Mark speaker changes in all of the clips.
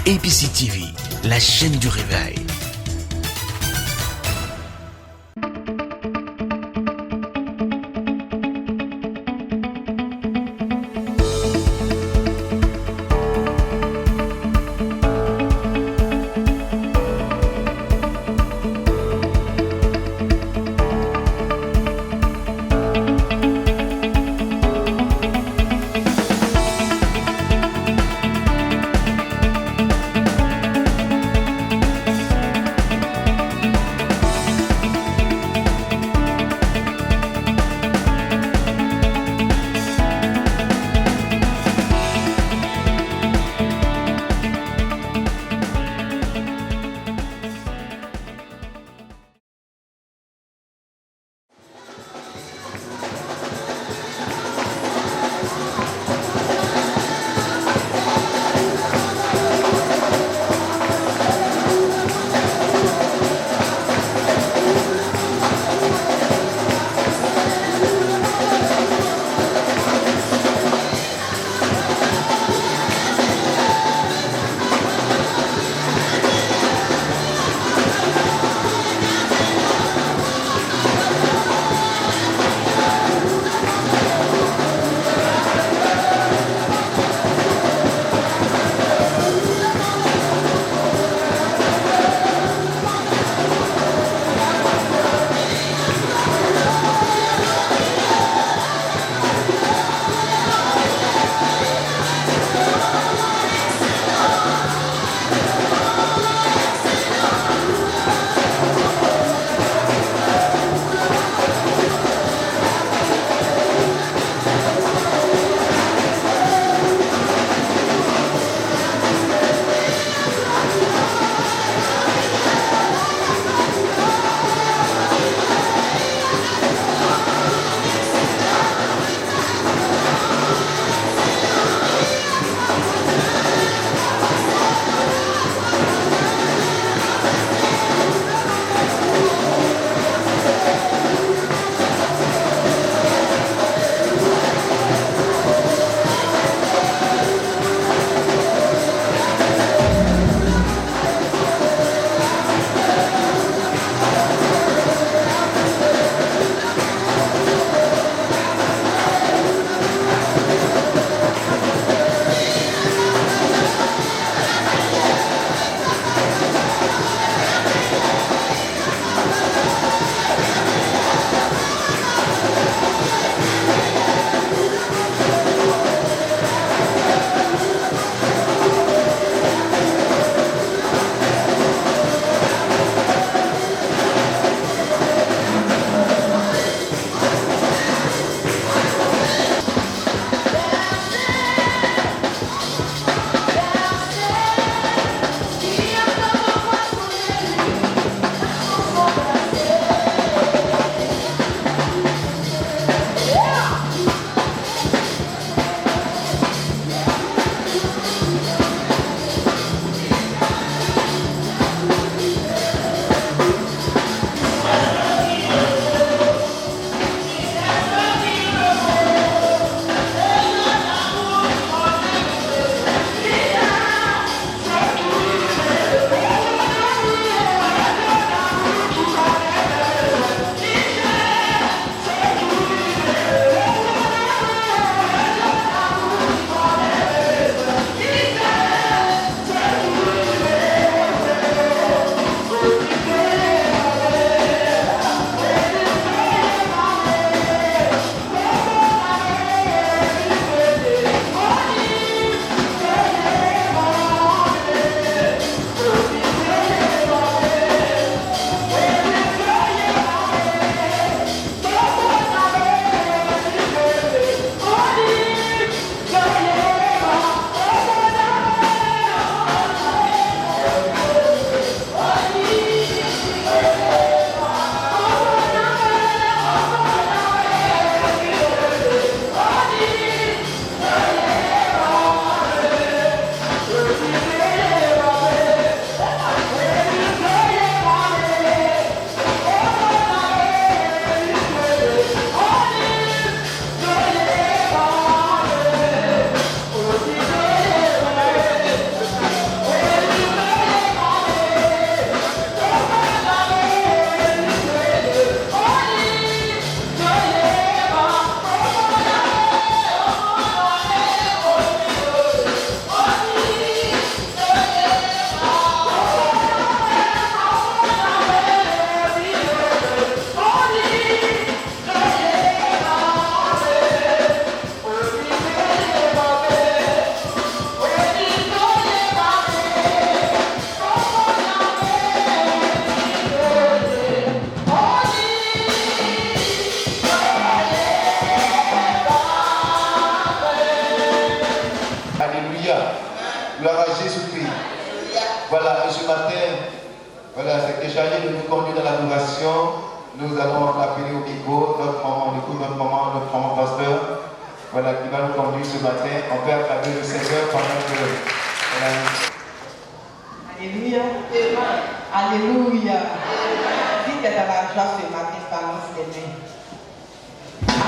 Speaker 1: ABC TV, la chaîne du réveil.
Speaker 2: Alléluia. Gloire à Jésus-Christ. Voilà, et ce matin, voilà, c'est chargé de nous conduire dans l'adoration. Nous allons appeler au micro notre maman pasteur, voilà, qui va nous conduire ce matin. On peut acclamer le Seigneur pendant que... Voilà.
Speaker 3: Alléluia. Alléluia. Dites que dans la joie ce matin, balance les mains.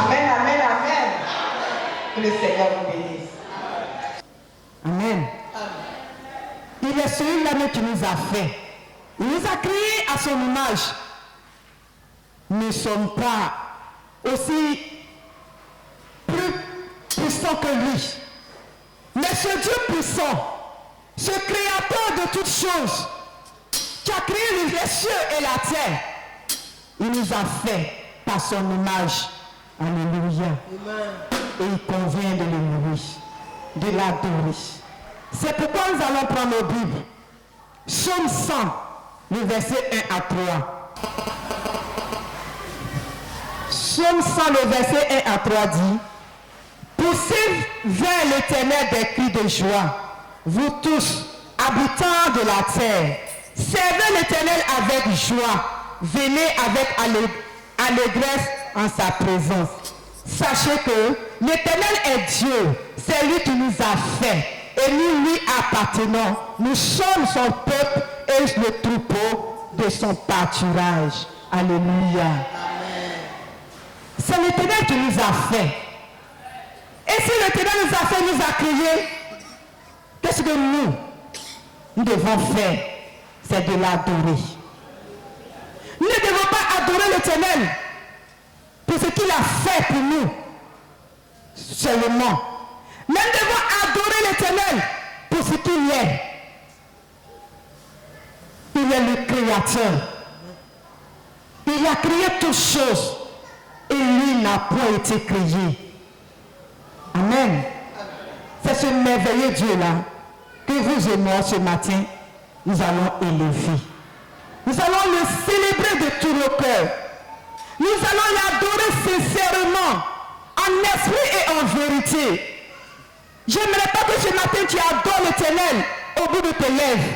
Speaker 3: Amen, amen, amen. Que le Seigneur vous bénisse.
Speaker 4: Amen. Il est celui-là qui nous a fait. Il nous a créés à son image. Nous ne sommes pas aussi plus puissants que lui. Mais ce Dieu puissant, ce créateur de toutes choses, qui a créé les cieux et la terre, il nous a fait par son image. Alléluia. Et il convient de le louer, de l'adorer. C'est pourquoi nous allons prendre nos Bibles. Psaume 100, le verset 1 à 3. Psaume 100, le verset 1 à 3 dit: poussez vers l'Éternel des cris de joie, vous tous, habitants de la terre. Servez l'Éternel avec joie, venez avec allégresse en sa présence. Sachez que l'Éternel est Dieu, c'est lui qui nous a fait, et nous lui appartenons. Nous sommes son peuple et le troupeau de son pâturage. Alléluia. C'est l'Éternel qui nous a fait. Et si l'Éternel nous a fait, nous a créé, qu'est-ce que nous devons faire? C'est de l'adorer. Nous ne devons pas adorer l'Éternel pour ce qu'il a fait pour nous seulement. Mais nous devons adorer l'Éternel pour ce qu'il est. Il est le Créateur. Il a créé toutes choses. Et lui n'a point été créé. Amen. C'est ce merveilleux Dieu-là que vous et moi ce matin, nous allons élever. Nous allons le célébrer de tout nos cœurs. Nous allons l'adorer sincèrement, en esprit et en vérité. J'aimerais pas que ce matin tu adores l'Éternel au bout de tes lèvres,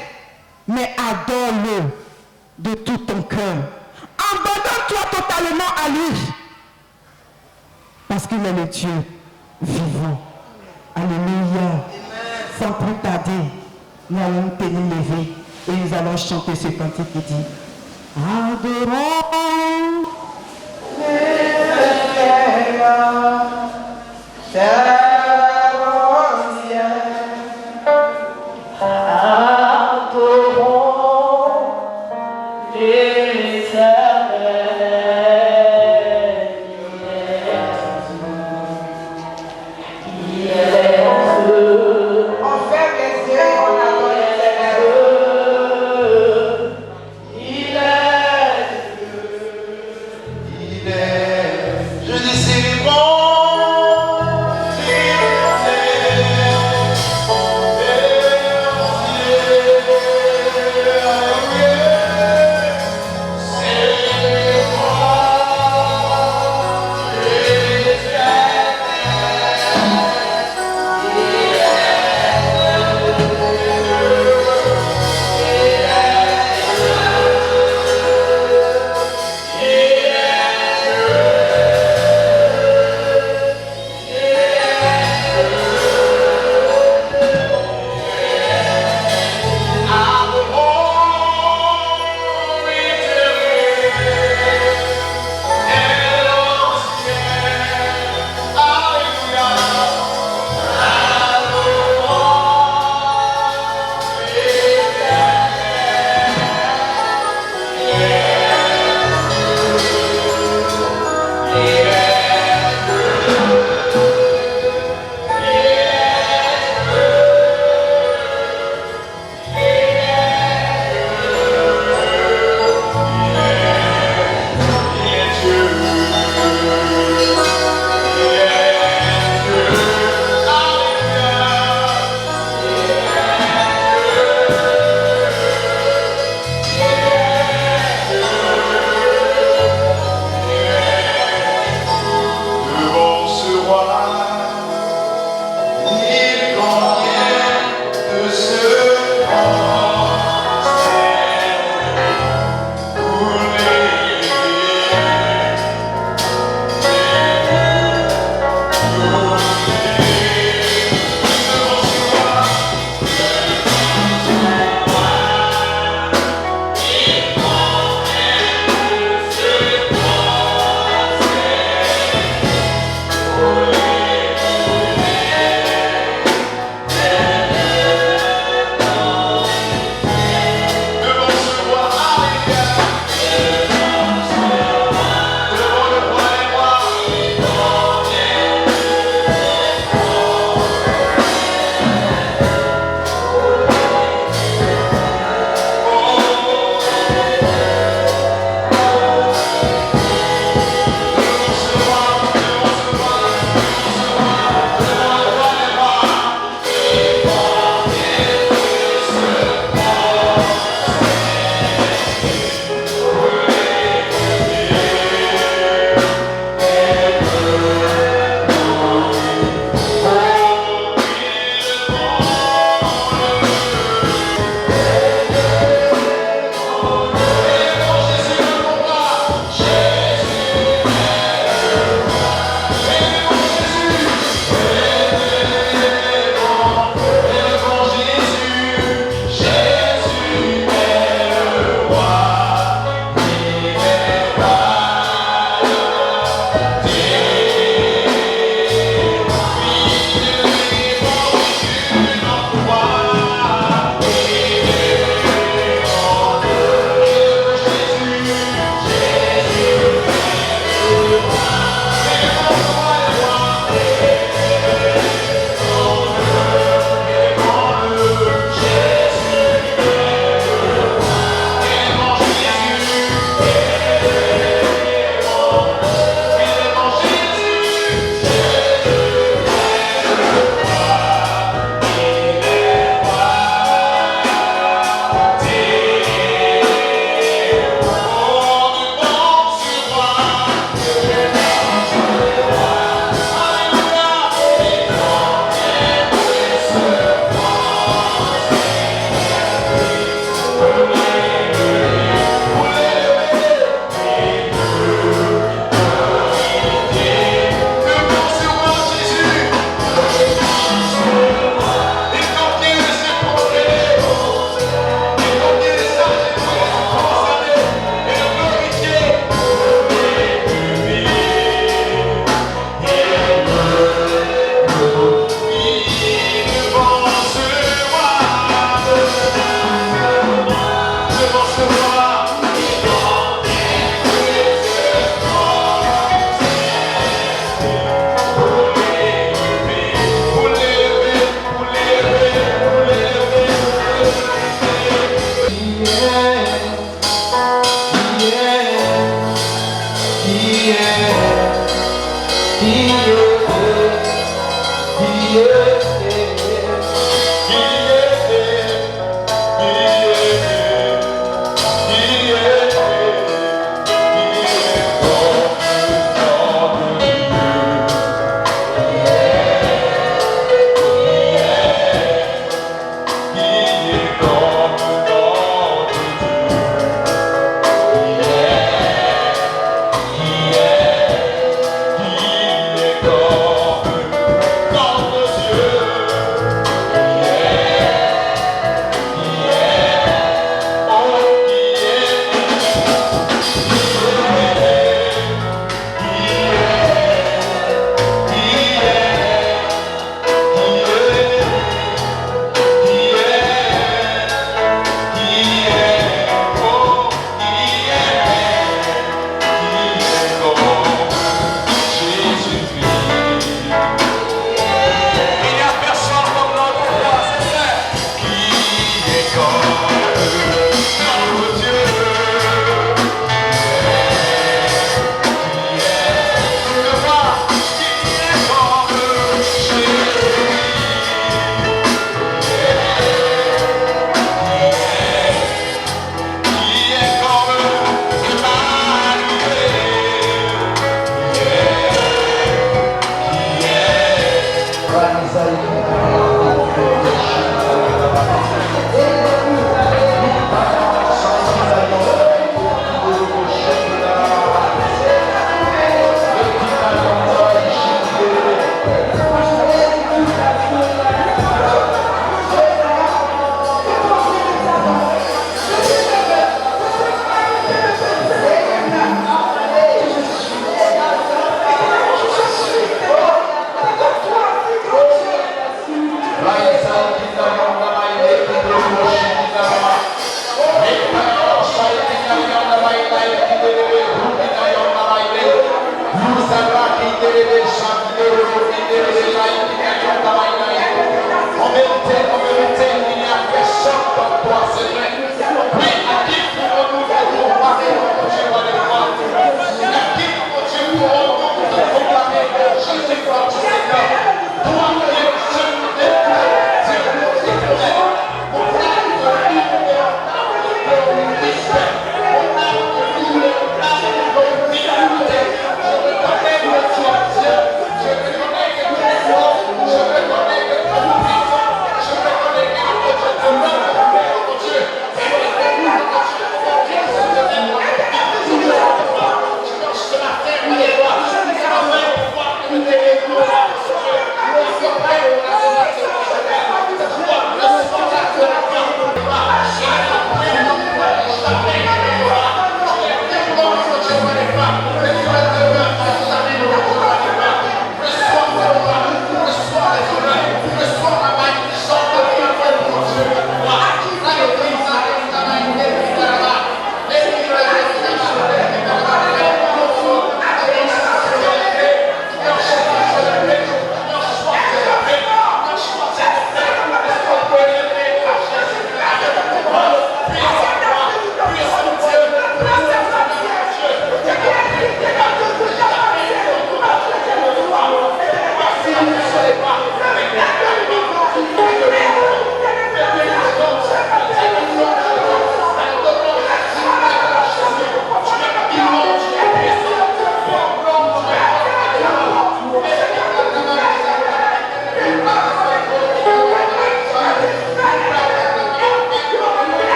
Speaker 4: mais adore-le de tout ton cœur. Abandonne-toi totalement à lui, parce qu'il est le Dieu vivant. Alléluia. Sans plus tarder, nous allons nous tenir levés et nous allons chanter ce cantique qui dit: adorons le Seigneur.
Speaker 5: Il est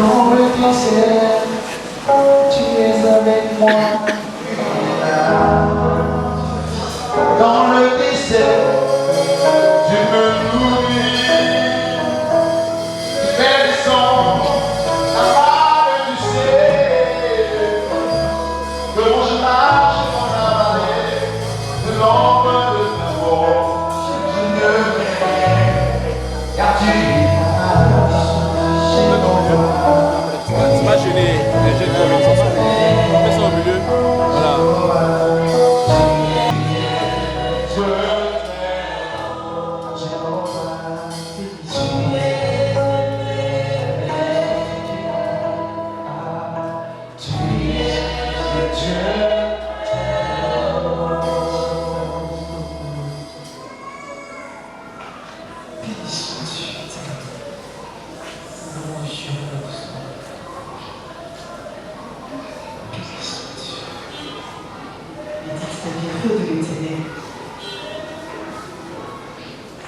Speaker 5: Dans le désert, tu es avec moi. Dans le désert, tu me nourris. Descends la part du ciel. Quand je marche dans la vallée de l'ombre de ta mort, je ne crains car tu es
Speaker 6: C'est pas gêné, les jeunes comme ils sont on met ça au milieu. Voilà.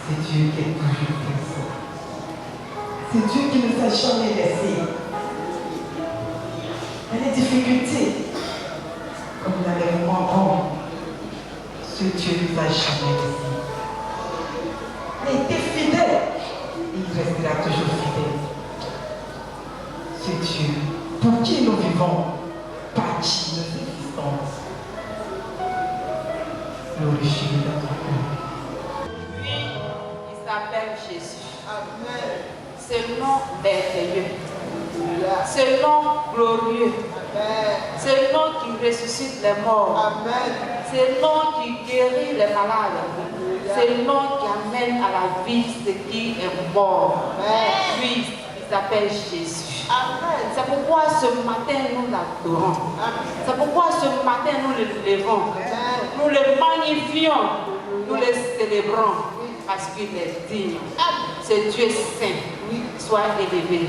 Speaker 3: C'est Dieu qui est toujours présent. C'est Dieu qui ne nous a jamais laissés. Dans les difficultés, comme dans les moments bons, ce Dieu ne nous a jamais laissés. Il a été fidèle et il restera toujours fidèle. Ce Dieu pour qui nous vivons, par qui nous existons. Glorifiez notre cœur.
Speaker 7: S'appelle Jésus. Amen. Ce nom merveilleux. Ce nom glorieux. Amen. Ce nom qui ressuscite les morts. Amen. Ce nom qui guérit les malades. Ce nom qui amène à la vie ce qui est mort. Amen. Oui, il s'appelle Jésus. Amen. C'est pourquoi ce matin nous l'adorons. C'est pourquoi ce matin nous le levons. Amen. Nous le magnifions. Nous le célébrons. Parce qu'il est digne. C'est Dieu saint. Sois élevé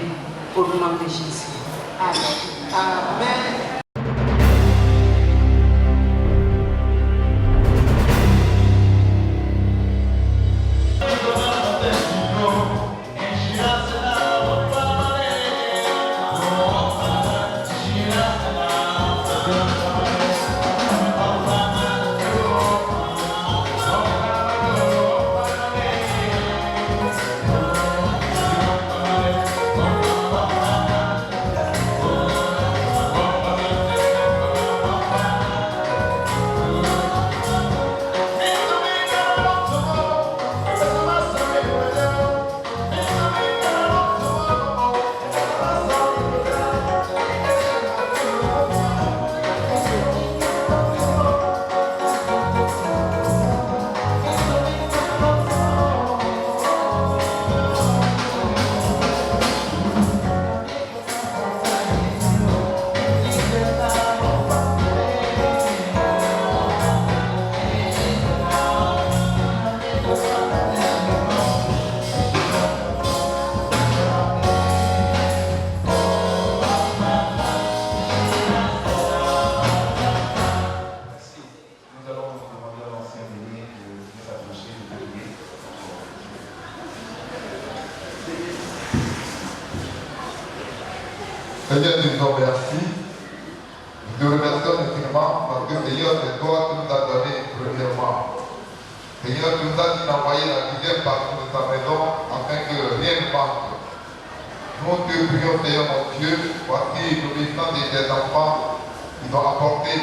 Speaker 7: au nom de Jésus. Amen. Amen.
Speaker 8: Seigneur, nous te remercions. Nous te remercions infiniment parce que Seigneur, c'est toi qui nous as donné premièrement. Seigneur, tu nous as dit d'envoyer la dixième partie de ta maison afin que rien ne manque. Nous te prions, Seigneur mon Dieu, voici l'obéissance de tes enfants qui ont apporté.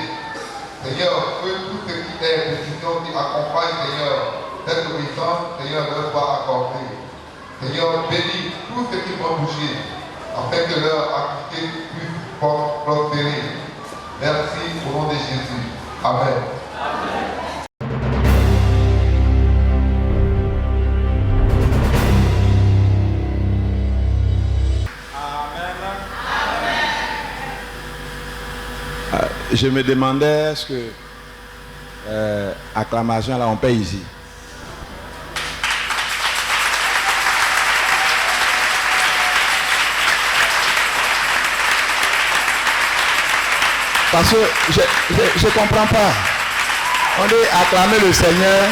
Speaker 8: Seigneur, que tout ce qui est décision qui accompagne, Seigneur, cette obéissance, Seigneur, leur soit accordé. Seigneur, bénis tout ce qui vont bouger, afin que leur activité puisse prospérer. Merci au nom de Jésus. Amen. Amen.
Speaker 9: Je me demandais est-ce que acclamation là on paye ici. Parce que je ne comprends pas. On dit acclamer le Seigneur.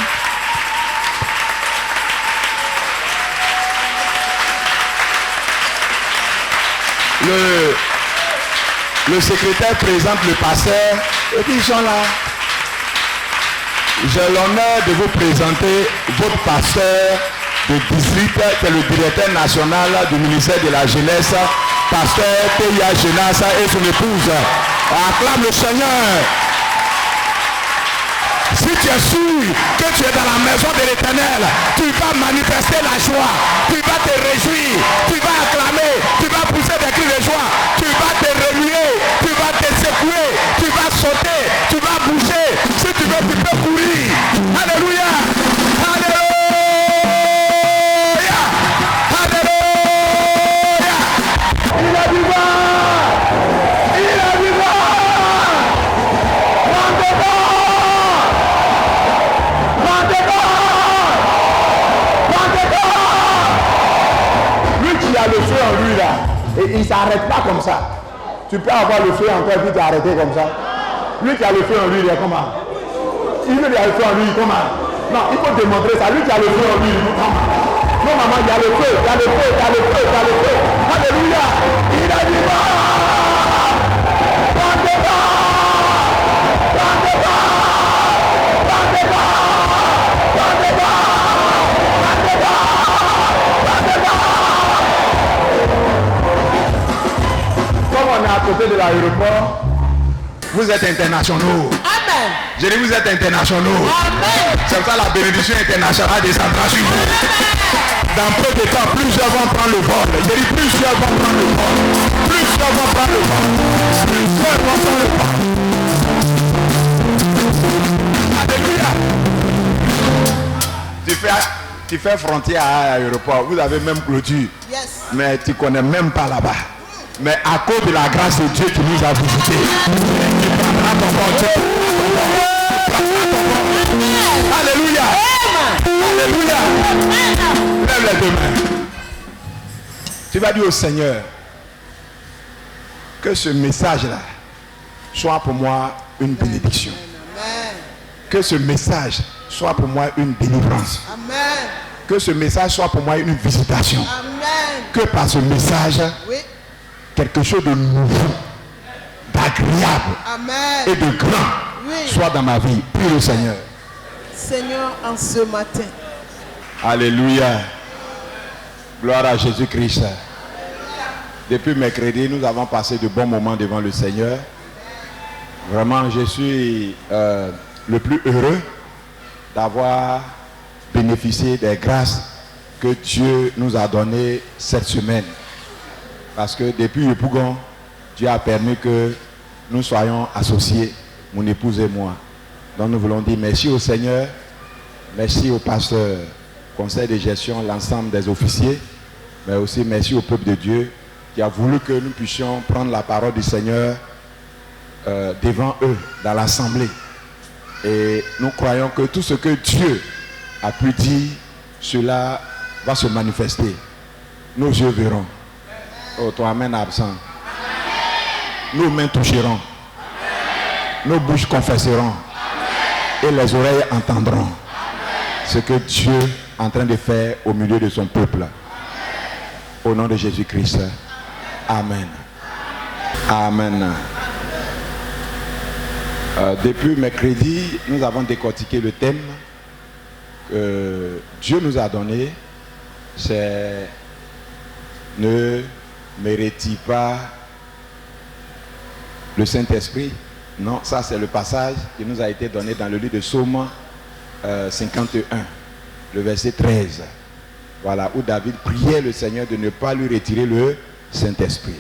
Speaker 9: le secrétaire présente le pasteur et puis ils sont là. J'ai l'honneur de vous présenter votre pasteur de district, qui est le directeur national du ministère de la Jeunesse, pasteur Théa Genassa et son épouse. Acclame le Seigneur. Si tu es sûr que tu es dans la maison de l'Éternel, tu vas manifester la joie, tu vas te réjouir, tu vas acclamer, tu vas pousser des cris de joie, tu vas te remuer, tu vas te secouer, tu vas sauter, tu vas bouger. Si tu veux, tu peux courir. Alléluia. Alléluia. Alléluia. Il a du vent. Il a du vent. Lui qui a le feu en lui là, et il ne s'arrête pas comme ça. Tu peux avoir le feu en toi et puis t'arrêter comme ça. Lui qui a le feu en lui, il est comment? Il veut dire le feu en lui, comment? Non, il faut démontrer ça. Lui qui a le feu en lui, il dit comment? Non maman, il y a le feu, il y a le feu, il y a le feu, il y a le feu. Alléluia. Il a dit comme on est à côté de l'aéroport, vous êtes internationaux.
Speaker 3: Amen.
Speaker 9: Je dis vous êtes internationaux.
Speaker 3: Amen.
Speaker 9: C'est ça la bénédiction internationale descendra sur vous. Dans peu de temps, plusieurs vont prendre le vol. Je dis plusieurs vont prendre le vol. Plusieurs vont prendre le vol. Plusieurs vont prendre le vol. Alléluia. Tu fais frontière à l'aéroport. Vous avez même clôture.
Speaker 3: Yes.
Speaker 9: Mais tu ne connais même pas là-bas. Mais à cause de la grâce de Dieu qui nous a visités, tu prendras ton portrait. Alléluia. Alléluia. Lève les deux mains. Tu vas dire au Seigneur que ce message-là soit pour moi une bénédiction. Que ce message soit pour moi une délivrance.
Speaker 3: Amen.
Speaker 9: Que ce message soit pour moi une visitation.
Speaker 3: Amen.
Speaker 9: Que par ce message,
Speaker 3: Oui.
Speaker 9: quelque chose de nouveau, d'agréable
Speaker 3: Amen.
Speaker 9: et de grand
Speaker 3: Oui.
Speaker 9: soit dans ma vie. Prie le Seigneur.
Speaker 3: Seigneur, en ce matin.
Speaker 9: Alléluia. Gloire à Jésus-Christ. Depuis mercredi, nous avons passé de bons moments devant le Seigneur. Vraiment, je suis le plus heureux d'avoir bénéficié des grâces que Dieu nous a données cette semaine. Parce que depuis le Pougon, Dieu a permis que nous soyons associés, mon épouse et moi. Donc nous voulons dire merci au Seigneur, merci au pasteur, conseil de gestion, l'ensemble des officiers, mais aussi merci au peuple de Dieu qui a voulu que nous puissions prendre la parole du Seigneur devant eux, dans l'assemblée. Et nous croyons que tout ce que Dieu a pu dire, cela va se manifester. Nos yeux verront. Oh, ton amen absent. Nos mains toucheront. Nos bouches confesseront. Et les oreilles entendront ce que Dieu est en train de faire au milieu de son peuple. Au nom de Jésus-Christ. Amen. Amen. Depuis mercredi, nous avons décortiqué le thème que Dieu nous a donné. C'est ne mérite pas le Saint-Esprit. Non, ça c'est le passage qui nous a été donné dans le livre de Psaume 51, le verset 13. Voilà, où David priait le Seigneur de ne pas lui retirer le Saint-Esprit.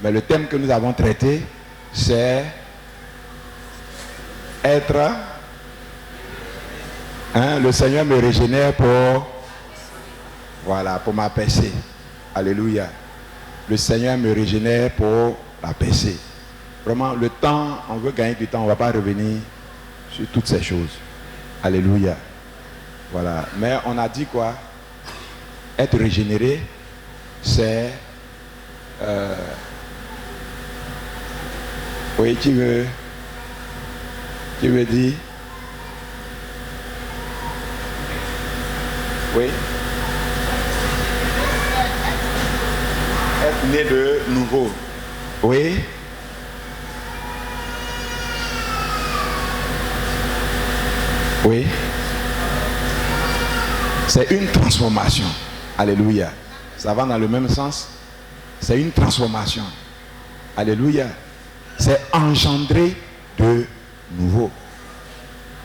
Speaker 9: Mais le thème que nous avons traité, c'est être... le Seigneur me régénère pour... Voilà, pour ma percée. Alléluia. Le Seigneur me régénère pour la percée. Vraiment, le temps, on veut gagner du temps, on ne va pas revenir sur toutes ces choses. Alléluia. Voilà. Mais on a dit quoi? Être régénéré, c'est... oui, tu veux dire? Oui. Être né de nouveau. Oui. Oui. C'est une transformation. Alléluia. Ça va dans le même sens. C'est une transformation. Alléluia. C'est engendrer de nouveau.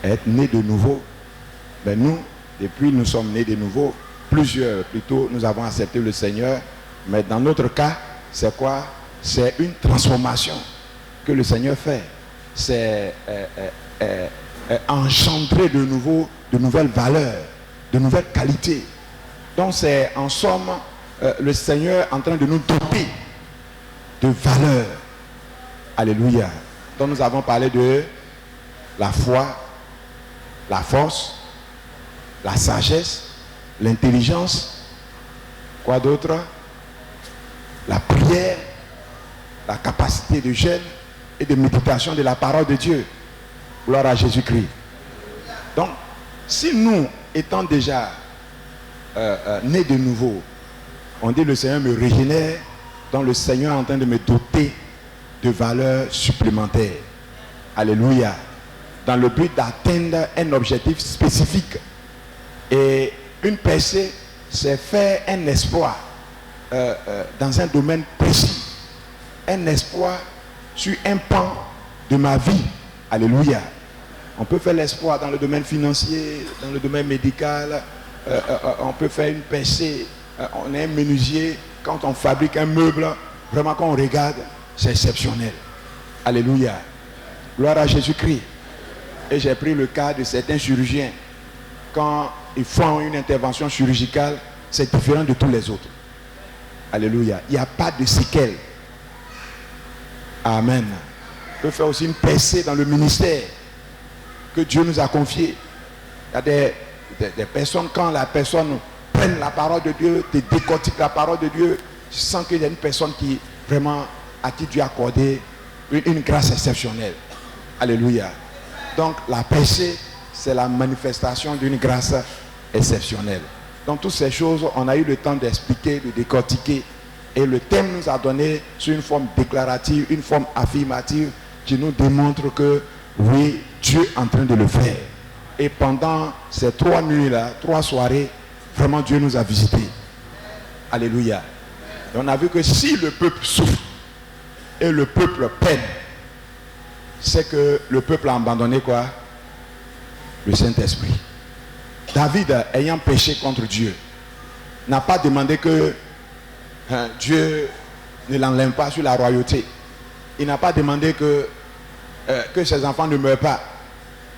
Speaker 9: Être né de nouveau. Ben nous, depuis nous sommes nés de nouveau, plusieurs plutôt, nous avons accepté le Seigneur. Mais dans notre cas, c'est quoi? C'est une transformation que le Seigneur fait. C'est engendrer de nouveau de nouvelles valeurs, de nouvelles qualités. Donc c'est en somme le Seigneur en train de nous doter de valeurs. Alléluia. Donc nous avons parlé de la foi, la force, la sagesse, l'intelligence, quoi d'autre? La prière, la capacité de jeûne et de méditation de la parole de Dieu. Gloire à Jésus-Christ. Donc, si nous étant déjà nés de nouveau, on dit le Seigneur me régénère, donc le Seigneur est en train de me doter de valeurs supplémentaires. Alléluia. Dans le but d'atteindre un objectif spécifique. Et une percée, c'est faire un espoir dans un domaine précis. Un espoir sur un pan de ma vie. Alléluia. On peut faire l'espoir dans le domaine financier, dans le domaine médical. On peut faire une percée. On est un menuisier. Quand on fabrique un meuble, vraiment quand on regarde, c'est exceptionnel. Alléluia. Gloire à Jésus-Christ. Et j'ai pris le cas de certains chirurgiens. Quand ils font une intervention chirurgicale, c'est différent de tous les autres. Alléluia. Il n'y a pas de séquelles. Amen. On peut faire aussi une percée dans le ministère que Dieu nous a confié. Il y a des personnes, quand la personne prend la parole de Dieu, te décortique la parole de Dieu, tu sens qu'il y a une personne qui vraiment à qui Dieu a accordé une grâce exceptionnelle. Alléluia. Donc la percée, c'est la manifestation d'une grâce exceptionnelle. Donc toutes ces choses, on a eu le temps d'expliquer, de décortiquer. Et le thème nous a donné sur une forme déclarative, une forme affirmative qui nous démontre que oui, Dieu est en train de le faire. Et pendant ces 3 nuits-là, 3 soirées, vraiment Dieu nous a visités. Alléluia. Et on a vu que si le peuple souffre et le peuple peine, c'est que le peuple a abandonné quoi? Le Saint-Esprit. David, ayant péché contre Dieu, n'a pas demandé que Dieu ne l'enlève pas sur la royauté. Il n'a pas demandé que ses enfants ne meurent pas.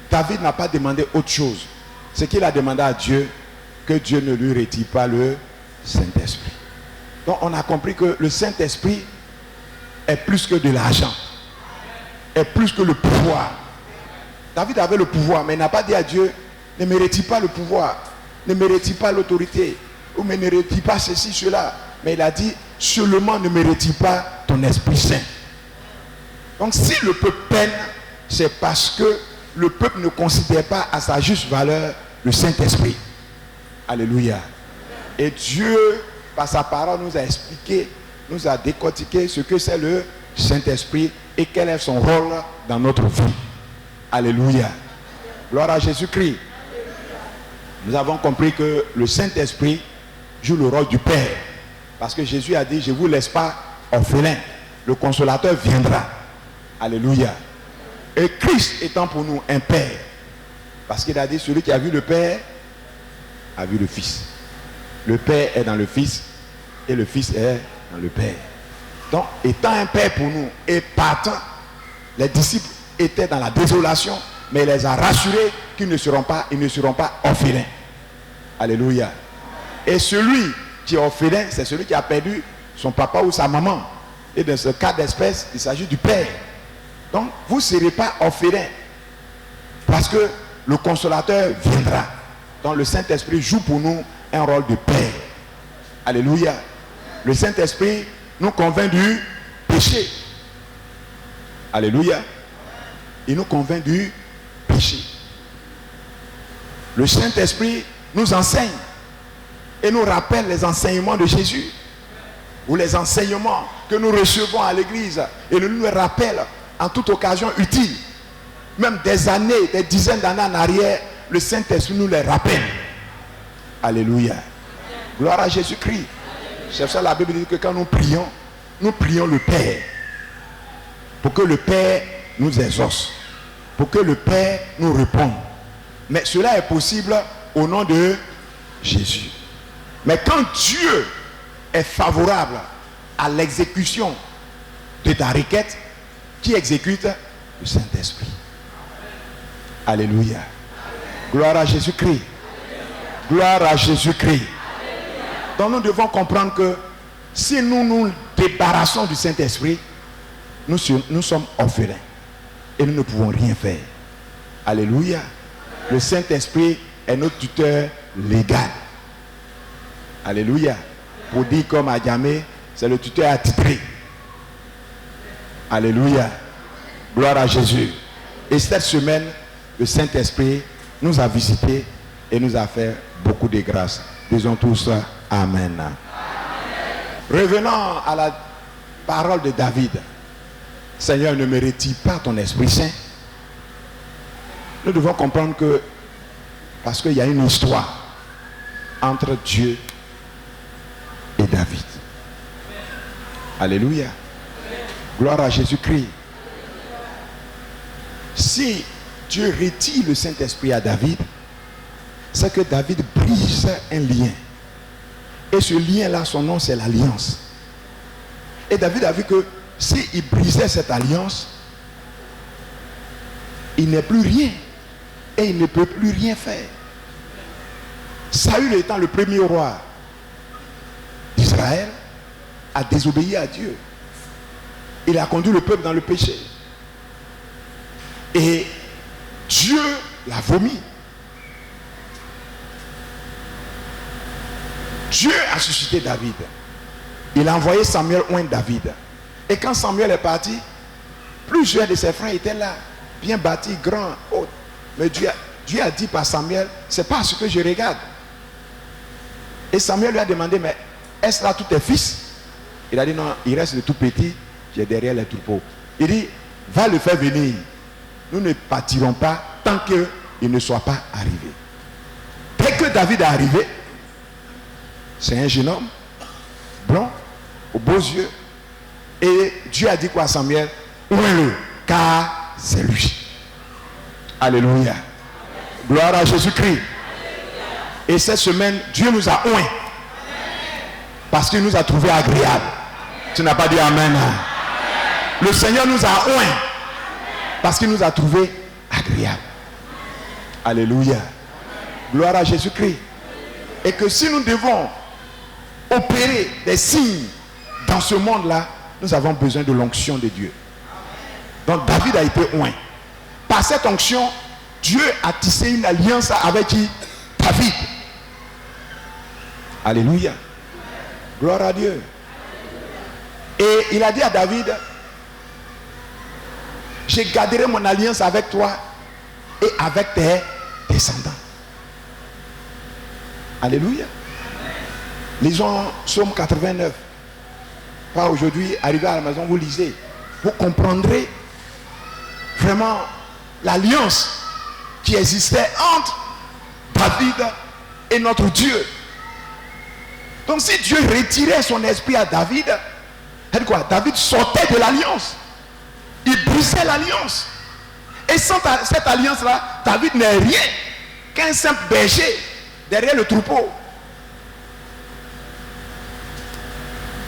Speaker 9: David n'a pas demandé autre chose. Ce qu'il a demandé à Dieu, que Dieu ne lui retire pas le Saint-Esprit. Donc on a compris que le Saint-Esprit est plus que de l'argent, est plus que le pouvoir. David avait le pouvoir, mais il n'a pas dit à Dieu, ne me retire pas le pouvoir, ne me retire pas l'autorité, ou ne me retire pas ceci, cela. Mais il a dit, seulement ne me retire pas ton Esprit Saint. Donc si le peuple peine, c'est parce que le peuple ne considère pas à sa juste valeur le Saint-Esprit. Alléluia. Et Dieu, par sa parole, nous a expliqué, nous a décortiqué ce que c'est le Saint-Esprit et quel est son rôle dans notre vie. Alléluia. Gloire à Jésus-Christ. Nous avons compris que le Saint-Esprit joue le rôle du Père. Parce que Jésus a dit, je ne vous laisse pas orphelin. Le consolateur viendra. Alléluia. Et Christ étant pour nous un Père. Parce qu'il a dit, celui qui a vu le Père a vu le Fils. Le Père est dans le Fils et le Fils est dans le Père. Donc, étant un Père pour nous et partant, les disciples étaient dans la désolation, mais il les a rassurés qu'ils ne seront pas orphelins. Alléluia. Et celui qui est orphelin, c'est celui qui a perdu son papa ou sa maman. Et dans ce cas d'espèce, il s'agit du Père. Donc, vous ne serez pas orphelins. Parce que le consolateur viendra. Donc, le Saint-Esprit joue pour nous un rôle de Père. Alléluia. Le Saint-Esprit nous convainc du péché. Alléluia. Il nous convainc du péché. Le Saint-Esprit nous enseigne et nous rappelle les enseignements de Jésus. ou les enseignements que nous recevons à l'église et nous nous rappellent en toute occasion utile, même des années, des dizaines d'années en arrière, le Saint-Esprit nous les rappelle. Alléluia. Gloire à Jésus-Christ. C'est ça la Bible dit que quand nous prions le Père. Pour que le Père nous exauce. Pour que le Père nous réponde. Mais cela est possible au nom de Jésus. Mais quand Dieu est favorable à l'exécution de ta requête, qui exécute? Le Saint-Esprit. Alléluia. Gloire à Jésus-Christ. Gloire à Jésus-Christ. Donc nous devons comprendre que si nous nous débarrassons du Saint-Esprit, nous sommes orphelins et nous ne pouvons rien faire. Alléluia. Le Saint-Esprit est notre tuteur légal. Alléluia. Pour dire comme à Djamé, c'est le tuteur attitré. Alléluia. Gloire à Jésus. Et cette semaine, le Saint-Esprit nous a visités et nous a fait beaucoup de grâces. Disons tous Amen. Amen. Revenons à la parole de David. Seigneur, ne me retire pas ton Esprit Saint. Nous devons comprendre que, parce qu'il y a une histoire entre Dieu et David. Alléluia. Gloire à Jésus-Christ. Si Dieu retire le Saint-Esprit à David, c'est que David brise un lien. Et ce lien-là, son nom, c'est l'alliance. Et David a vu que s'il brisait cette alliance, il n'est plus rien. Et il ne peut plus rien faire. Saül étant le premier roi d'Israël, a désobéi à Dieu. Il a conduit le peuple dans le péché. Et Dieu l'a vomi. Dieu a suscité David. Il a envoyé Samuel oindre David. Et quand Samuel est parti, plusieurs de ses frères étaient là, bien bâtis, grands, hauts. Mais Dieu a dit par Samuel, c'est pas ce que je regarde. Et Samuel lui a demandé, mais est-ce là tous tes fils? Il a dit non, il reste le tout petit, j'ai derrière les troupeaux. Il dit, va le faire venir. Nous ne partirons pas tant qu'il ne soit pas arrivé. Dès que David est arrivé, c'est un jeune homme, blond, aux beaux yeux. Et Dieu a dit quoi à Samuel? Oins-le, car c'est lui. Alléluia. Gloire à Jésus-Christ. Et cette semaine, Dieu nous a oints. Parce qu'il nous a trouvés agréables. Tu n'as pas dit Amen. Le Seigneur nous a oints. Parce qu'il nous a trouvés agréables. Alléluia. Gloire à Jésus-Christ. Et que si nous devons opérer des signes dans ce monde-là, nous avons besoin de l'onction de Dieu. Donc David a été oint. Par cette onction, Dieu a tissé une alliance avec qui? David. Alléluia. Gloire à Dieu. Et il a dit à David, je garderai mon alliance avec toi et avec tes descendants. Alléluia. Lisons Psaume 89. Pas aujourd'hui, arrivé à la maison, vous lisez. Vous comprendrez vraiment l'alliance qui existait entre David et notre Dieu. Donc si Dieu retirait son esprit à David, c'est quoi? David sortait de l'alliance. Il brisait l'alliance. Et sans cette alliance-là, David n'est rien qu'un simple berger derrière le troupeau.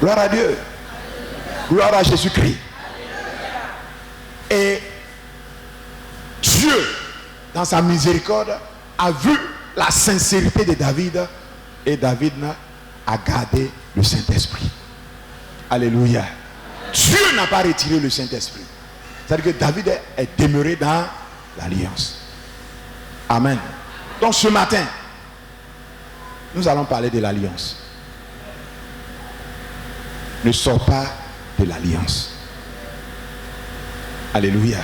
Speaker 9: Gloire à Dieu. Gloire à Jésus-Christ. Et Dieu, dans sa miséricorde, a vu la sincérité de David. Et David a gardé le Saint-Esprit. Alléluia. Dieu n'a pas retiré le Saint-Esprit. C'est-à-dire que David est demeuré dans l'alliance. Amen. Donc ce matin, nous allons parler de l'alliance. Ne sors pas de l'alliance. Alléluia.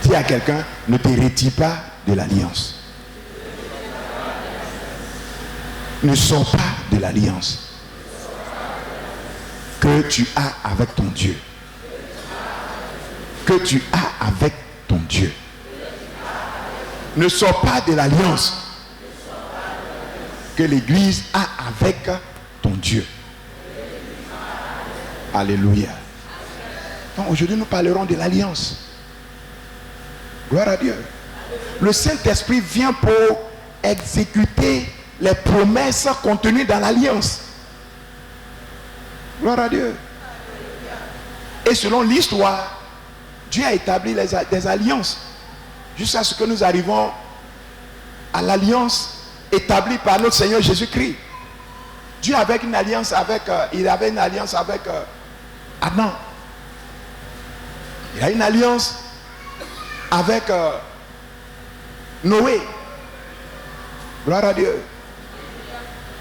Speaker 9: Dis à quelqu'un, ne te retire pas de l'alliance. Ne sors pas de l'alliance. que tu as avec ton Dieu. Que tu as avec ton Dieu. Ne sors pas de l'alliance que l'Église a avec ton Dieu. Alléluia. Donc aujourd'hui nous parlerons de l'alliance. Gloire à Dieu. Le Saint-Esprit vient pour exécuter les promesses contenues dans l'alliance. Gloire à Dieu. Et selon l'histoire, Dieu a établi des alliances jusqu'à ce que nous arrivons à l'alliance établie par notre Seigneur Jésus-Christ. Dieu avait une alliance avec, il avait une alliance avec Adam. Il a une alliance avec Noé. Gloire à Dieu.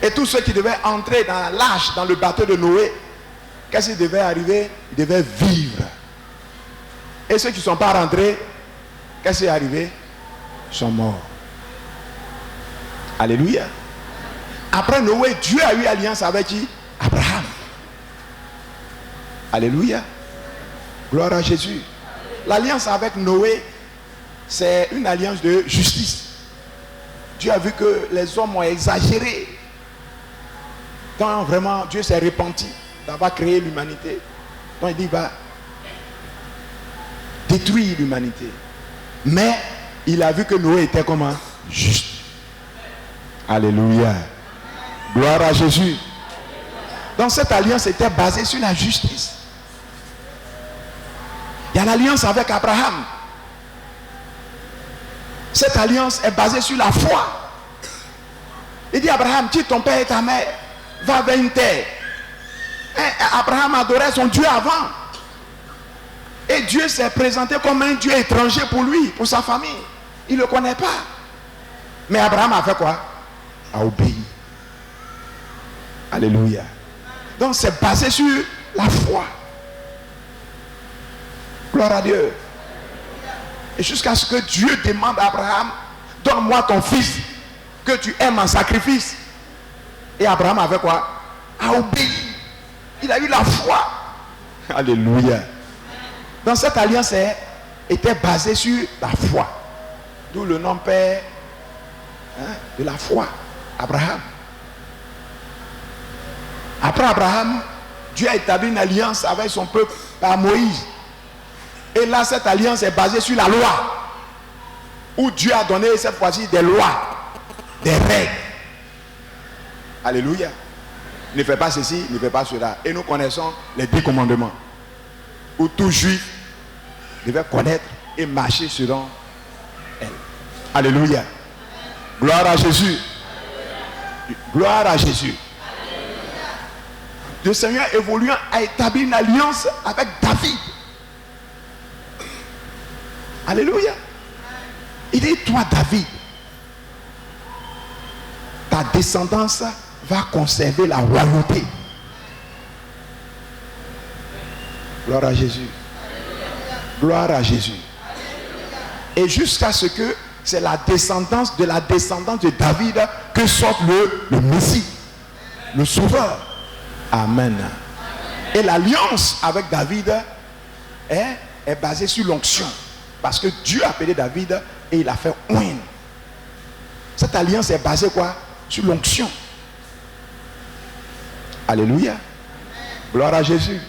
Speaker 9: Et tous ceux qui devaient entrer dans l'arche, dans le bateau de Noé, qu'est-ce qui devait arriver? Ils devaient vivre. Et ceux qui ne sont pas rentrés, qu'est-ce qui est arrivé? Ils sont morts. Alléluia. Après Noé, Dieu a eu alliance avec qui? Abraham. Alléluia. Gloire à Jésus. L'alliance avec Noé, c'est une alliance de justice. Dieu a vu que les hommes ont exagéré. Donc vraiment, Dieu s'est repenti d'avoir créé l'humanité. Donc il dit, va détruire l'humanité. Mais il a vu que Noé était comment? Juste. Alléluia. Gloire à Jésus. Donc cette alliance était basée sur la justice. Il y a l'alliance avec Abraham. Cette alliance est basée sur la foi. Il dit, Abraham, quitte ton père et ta mère, va vers une terre. Abraham adorait son Dieu avant. Et Dieu s'est présenté comme un Dieu étranger pour lui, pour sa famille. Il ne le connaît pas. Mais Abraham a fait quoi? A obéi. Alléluia. Donc c'est basé sur la foi. Gloire à Dieu. Et jusqu'à ce que Dieu demande à Abraham, donne-moi ton fils que tu aimes en sacrifice. Et Abraham a fait quoi? A obéi. Il a eu la foi. Alléluia. Donc cette alliance était basée sur la foi. D'où le nom père de la foi. Abraham. Après Abraham, Dieu a établi une alliance avec son peuple par Moïse. Et là, cette alliance est basée sur la loi. Où Dieu a donné cette fois-ci des lois, des règles. Alléluia. Ne fais pas ceci, ne fais pas cela. Et nous connaissons les 10 commandements. Où tout juif devait connaître et marcher selon elle. Alléluia. Gloire à Jésus. Gloire à Jésus. Le Seigneur évoluant a établi une alliance avec David. Alléluia. Il dit, toi David, ta descendance va conserver la royauté. Gloire à Jésus. Gloire à Jésus. Et jusqu'à ce que c'est la descendance de David que sorte le Messie, le Sauveur. Amen. Et l'alliance avec David est basée sur l'onction. Parce que Dieu a appelé David et il a fait oint. Cette alliance est basée quoi? Sur l'onction. Alléluia. Gloire à Jésus.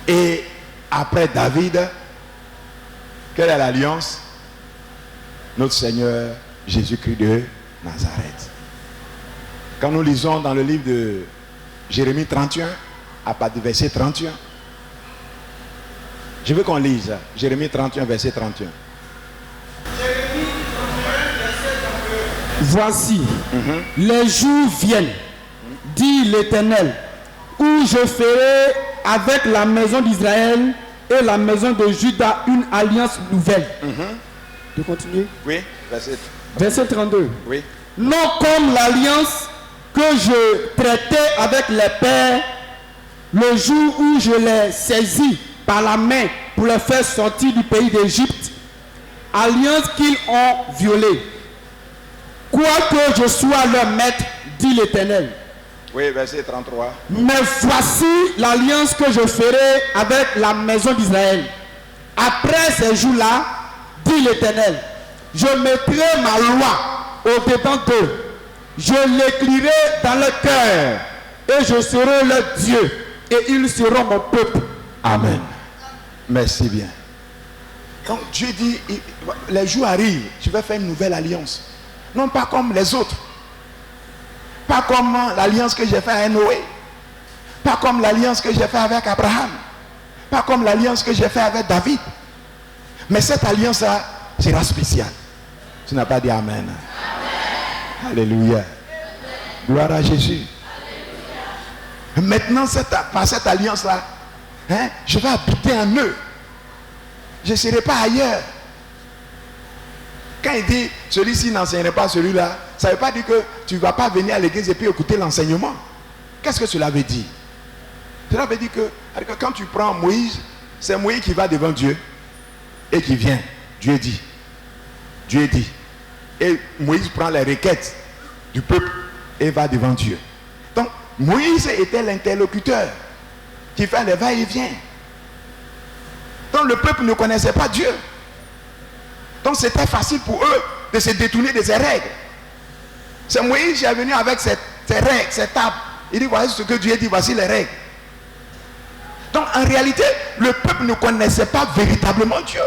Speaker 9: Et après David, quelle est l'alliance? Notre Seigneur Jésus-Christ de Nazareth. Quand nous lisons dans le livre de Jérémie 31, à partir du verset 31, je veux qu'on lise Jérémie 31, verset 31.
Speaker 10: Voici, les jours viennent, dit l'Éternel, où je ferai avec la maison d'Israël et la maison de Juda une alliance nouvelle. De continuer?
Speaker 9: Oui,
Speaker 10: verset 32.
Speaker 9: Oui.
Speaker 10: Non comme l'alliance que je traitais avec les pères le jour où je les saisis par la main pour les faire sortir du pays d'Égypte, alliance qu'ils ont violée. Quoique je sois leur maître, dit l'Éternel.
Speaker 9: Oui, verset 33.
Speaker 10: Mais voici l'alliance que je ferai avec la maison d'Israël. Après ces jours-là, dit l'Éternel, je mettrai ma loi au-dedans d'eux. Je l'écrirai dans leur cœur et je serai leur Dieu et ils seront mon peuple.
Speaker 9: Amen. Merci bien. Donc Dieu dit, les jours arrivent, je vais faire une nouvelle alliance. Non pas comme les autres. Pas comme l'alliance que j'ai faite avec Noé. Pas comme l'alliance que j'ai faite avec Abraham. Pas comme l'alliance que j'ai faite avec David. Mais cette alliance-là sera spéciale. Tu n'as pas dit Amen. Amen. Alléluia. Gloire à Jésus. Alléluia. Maintenant, par cette alliance-là, je vais habiter en eux. Je ne serai pas ailleurs. Quand il dit celui-ci n'enseignerait pas celui-là, ça ne veut pas dire que tu ne vas pas venir à l'église et puis écouter l'enseignement. Qu'est-ce que cela veut dire? Cela veut dire que quand tu prends Moïse, c'est Moïse qui va devant Dieu et qui vient. Dieu dit. Dieu dit. Et Moïse prend les requêtes du peuple et va devant Dieu. Donc Moïse était l'interlocuteur qui fait les va-et-vient. Donc le peuple ne connaissait pas Dieu. Donc c'était facile pour eux de se détourner de ces règles. C'est Moïse qui est venu avec ces règles, ces tables. Il dit voici ce que Dieu dit, voici les règles. Donc en réalité, le peuple ne connaissait pas véritablement Dieu.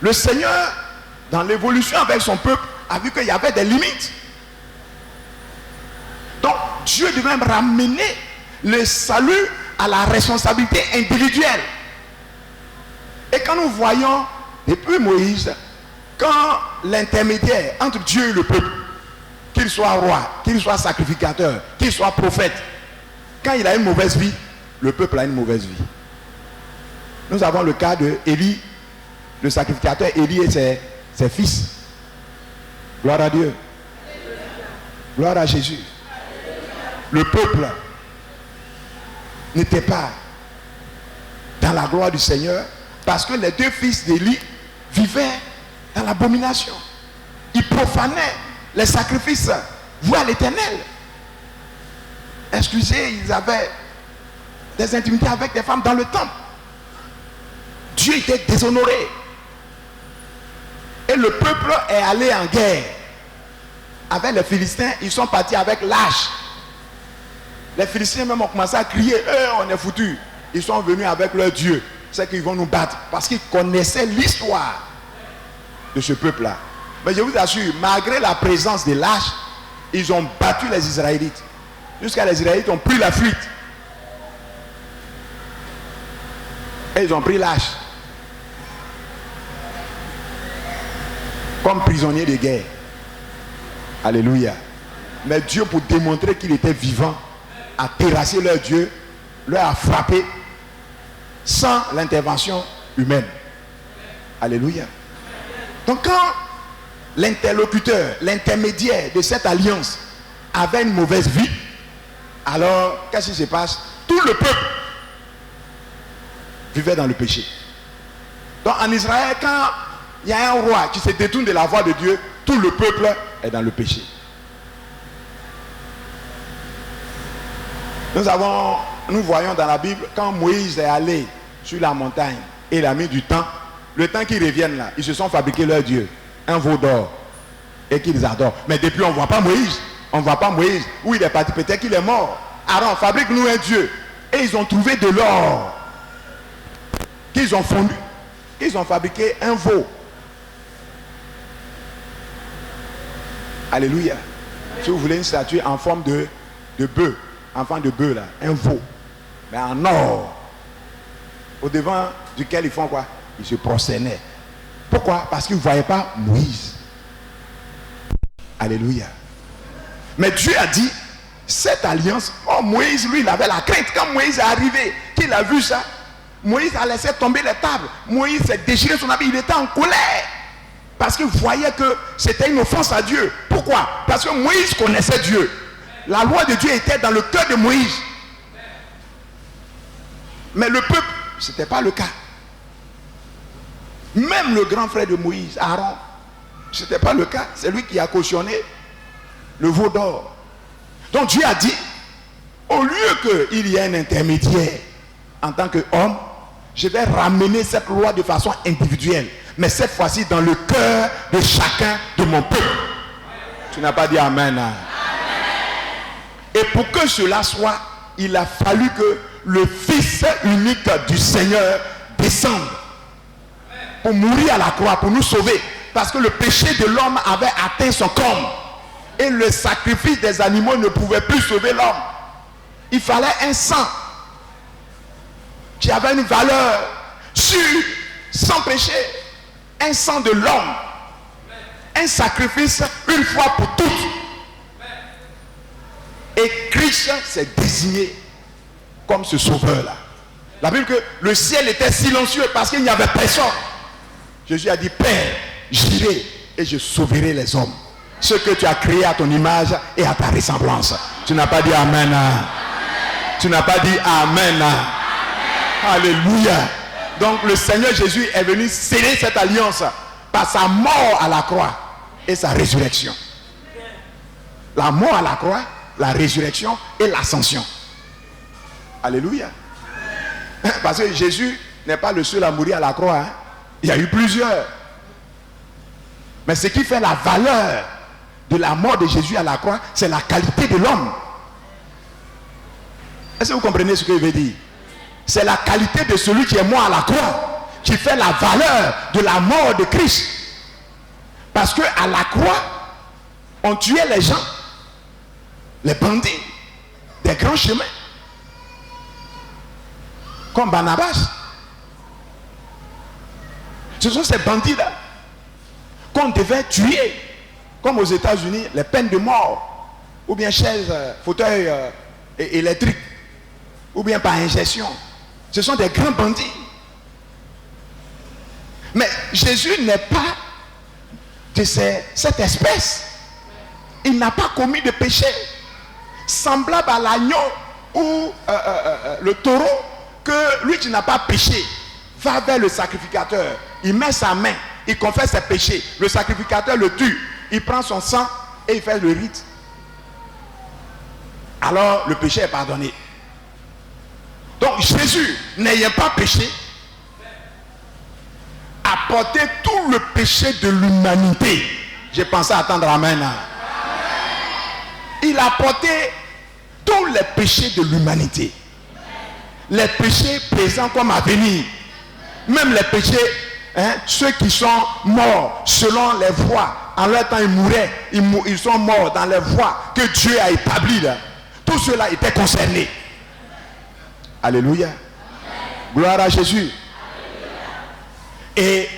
Speaker 9: Le Seigneur, dans l'évolution avec son peuple, a vu qu'il y avait des limites. Donc Dieu devait ramener le salut à la responsabilité individuelle. Et quand nous voyons, depuis Moïse, quand l'intermédiaire entre Dieu et le peuple, qu'il soit roi, qu'il soit sacrificateur, qu'il soit prophète, quand il a une mauvaise vie, le peuple a une mauvaise vie. Nous avons le cas de Élie, le sacrificateur Élie et ses fils. Gloire à Dieu. Gloire à Jésus. Le peuple n'était pas dans la gloire du Seigneur parce que les deux fils d'Élie vivaient dans l'abomination. Ils profanaient les sacrifices voués à l'Éternel. Excusez, ils avaient des intimités avec des femmes dans le temple. Dieu était déshonoré. Et le peuple est allé en guerre. Avec les Philistins, ils sont partis avec l'âge. Les Philistins même ont commencé à crier, on est foutus. Ils sont venus avec leur Dieu. C'est qu'ils vont nous battre. Parce qu'ils connaissaient l'histoire de ce peuple-là. Mais je vous assure, malgré la présence des lâches, ils ont battu les Israélites. Jusqu'à les Israélites ont pris la fuite. Et ils ont pris lâche. Comme prisonniers de guerre. Alléluia. Mais Dieu, pour démontrer qu'il était vivant, a terrassé leur Dieu, leur a frappé sans l'intervention humaine. Alléluia. Donc quand l'interlocuteur, l'intermédiaire de cette alliance avait une mauvaise vie, alors qu'est-ce qui se passe? Tout le peuple vivait dans le péché. Donc en Israël, quand il y a un roi qui se détourne de la voie de Dieu, tout le peuple est dans le péché. Nous voyons dans la Bible, quand Moïse est allé sur la montagne et il a mis du temps, le temps qu'ils reviennent là, ils se sont fabriqués leur Dieu, un veau d'or, et qu'ils adorent. Mais depuis, on ne voit pas Moïse. On ne voit pas Moïse. Où il est parti, peut-être qu'il est mort. Aaron, fabrique-nous un Dieu. Et ils ont trouvé de l'or qu'ils ont fondu. Ils ont fabriqué un veau. Alléluia. Si vous voulez une statue en forme de bœuf, enfant de bœuf là, un veau, mais en or, au devant duquel ils font quoi? Ils se prosternaient. Pourquoi? Parce qu'ils ne voyaient pas Moïse. Alléluia. Mais Dieu a dit, cette alliance, Moïse, lui, il avait la crainte. Quand Moïse est arrivé, qu'il a vu ça, Moïse a laissé tomber les tables. Moïse s'est déchiré son habit, il était en colère. Parce qu'il voyait que c'était une offense à Dieu. Pourquoi? Parce que Moïse connaissait Dieu. La loi de Dieu était dans le cœur de Moïse. Mais le peuple, ce n'était pas le cas. Même le grand frère de Moïse, Aaron, ce n'était pas le cas. C'est lui qui a cautionné le veau d'or. Donc Dieu a dit, au lieu qu'il y ait un intermédiaire en tant qu'homme, je vais ramener cette loi de façon individuelle, mais cette fois-ci dans le cœur de chacun de mon peuple. Tu n'as pas dit Amen. Et pour que cela soit, il a fallu que le Fils unique du Seigneur descende pour mourir à la croix, pour nous sauver. Parce que le péché de l'homme avait atteint son comble. Et le sacrifice des animaux ne pouvait plus sauver l'homme. Il fallait un sang qui avait une valeur sûre, sans péché. Un sang de l'homme. Un sacrifice une fois pour toutes. Et Christ s'est désigné comme ce sauveur-là. La Bible dit que le ciel était silencieux parce qu'il n'y avait personne. Jésus a dit, Père, j'irai et je sauverai les hommes. Ce que tu as créé à ton image et à ta ressemblance. Tu n'as pas dit Amen. Tu n'as pas dit Amen. Alléluia. Donc le Seigneur Jésus est venu sceller cette alliance par sa mort à la croix et sa résurrection. La mort à la croix, la résurrection et l'ascension. Alléluia. Parce que Jésus n'est pas le seul à mourir à la croix. Hein. Il y a eu plusieurs. Mais ce qui fait la valeur de la mort de Jésus à la croix, c'est la qualité de l'homme. Est-ce que vous comprenez ce que je veux dire? C'est la qualité de celui qui est mort à la croix qui fait la valeur de la mort de Christ. Parce que à la croix, on tuait les gens, les bandits, des grands chemins. Comme Barnabas. Ce sont ces bandits-là qu'on devait tuer. Comme aux États-Unis, les peines de mort. Ou bien chaises, fauteuils électriques. Ou bien par injection. Ce sont des grands bandits. Mais Jésus n'est pas de cette espèce. Il n'a pas commis de péché. Semblable à l'agneau ou le taureau, que lui qui n'a pas péché va vers le sacrificateur. Il met sa main, il confesse ses péchés. Le sacrificateur le tue. Il prend son sang et il fait le rite. Alors le péché est pardonné. Donc Jésus, n'ayant pas péché, a porté tout le péché de l'humanité. J'ai pensé à attendre Amen. Il a porté tous les péchés de l'humanité. Les péchés présents comme à venir. Même les péchés, ceux qui sont morts selon les voies. En leur temps, ils mouraient. Ils sont morts dans les voies que Dieu a établies là. Tous ceux-là étaient concernés. Alléluia. Gloire à Jésus. Et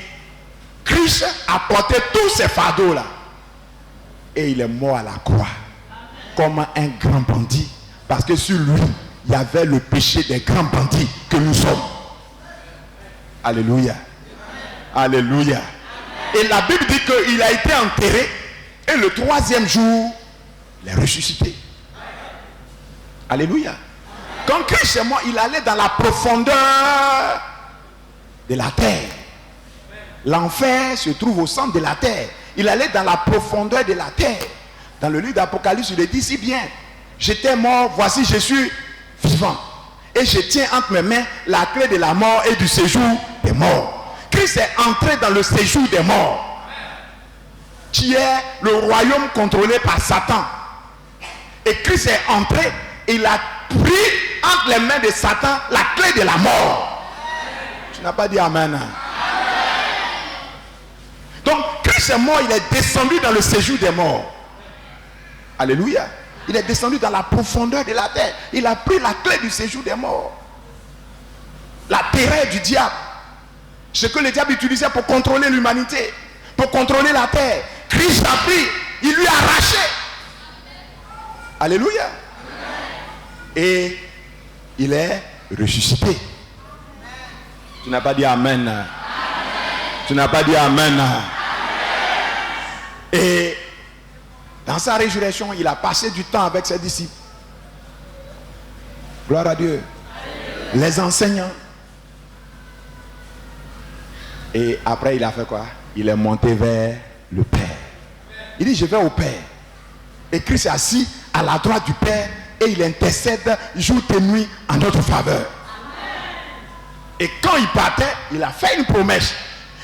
Speaker 9: Christ a porté tous ces fardeaux-là. Et il est mort à la croix. Comme un grand bandit. Parce que sur lui, il y avait le péché des grands bandits que nous sommes. Alléluia. Alléluia. Et la Bible dit qu'il a été enterré. Et le troisième jour, il est ressuscité. Alléluia. Quand Christ est mort, il allait dans la profondeur de la terre. L'enfer se trouve au centre de la terre. Il allait dans la profondeur de la terre. Dans le livre d'Apocalypse, il dit si bien, j'étais mort, voici je suis vivant. Et je tiens entre mes mains la clé de la mort et du séjour des morts. Christ est entré dans le séjour des morts, qui est le royaume contrôlé par Satan. Et Christ est entré, il a pris entre les mains de Satan la clé de la mort. Tu n'as pas dit Amen. Donc Christ est mort, il est descendu dans le séjour des morts. Alléluia. Il est descendu dans la profondeur de la terre. Il a pris la clé du séjour des morts. La terreur du diable. Ce que le diable utilisait pour contrôler l'humanité, pour contrôler la terre. Christ a pris, il lui a arraché. Alléluia. Et il est ressuscité. Tu n'as pas dit Amen. Tu n'as pas dit Amen. Et dans sa résurrection, il a passé du temps avec ses disciples. Gloire à Dieu. Les enseignants. Et après, il a fait quoi? Il est monté vers le Père. Il dit, je vais au Père. Et Christ est assis à la droite du Père et il intercède jour et nuit en notre faveur. Et quand il partait, il a fait une promesse.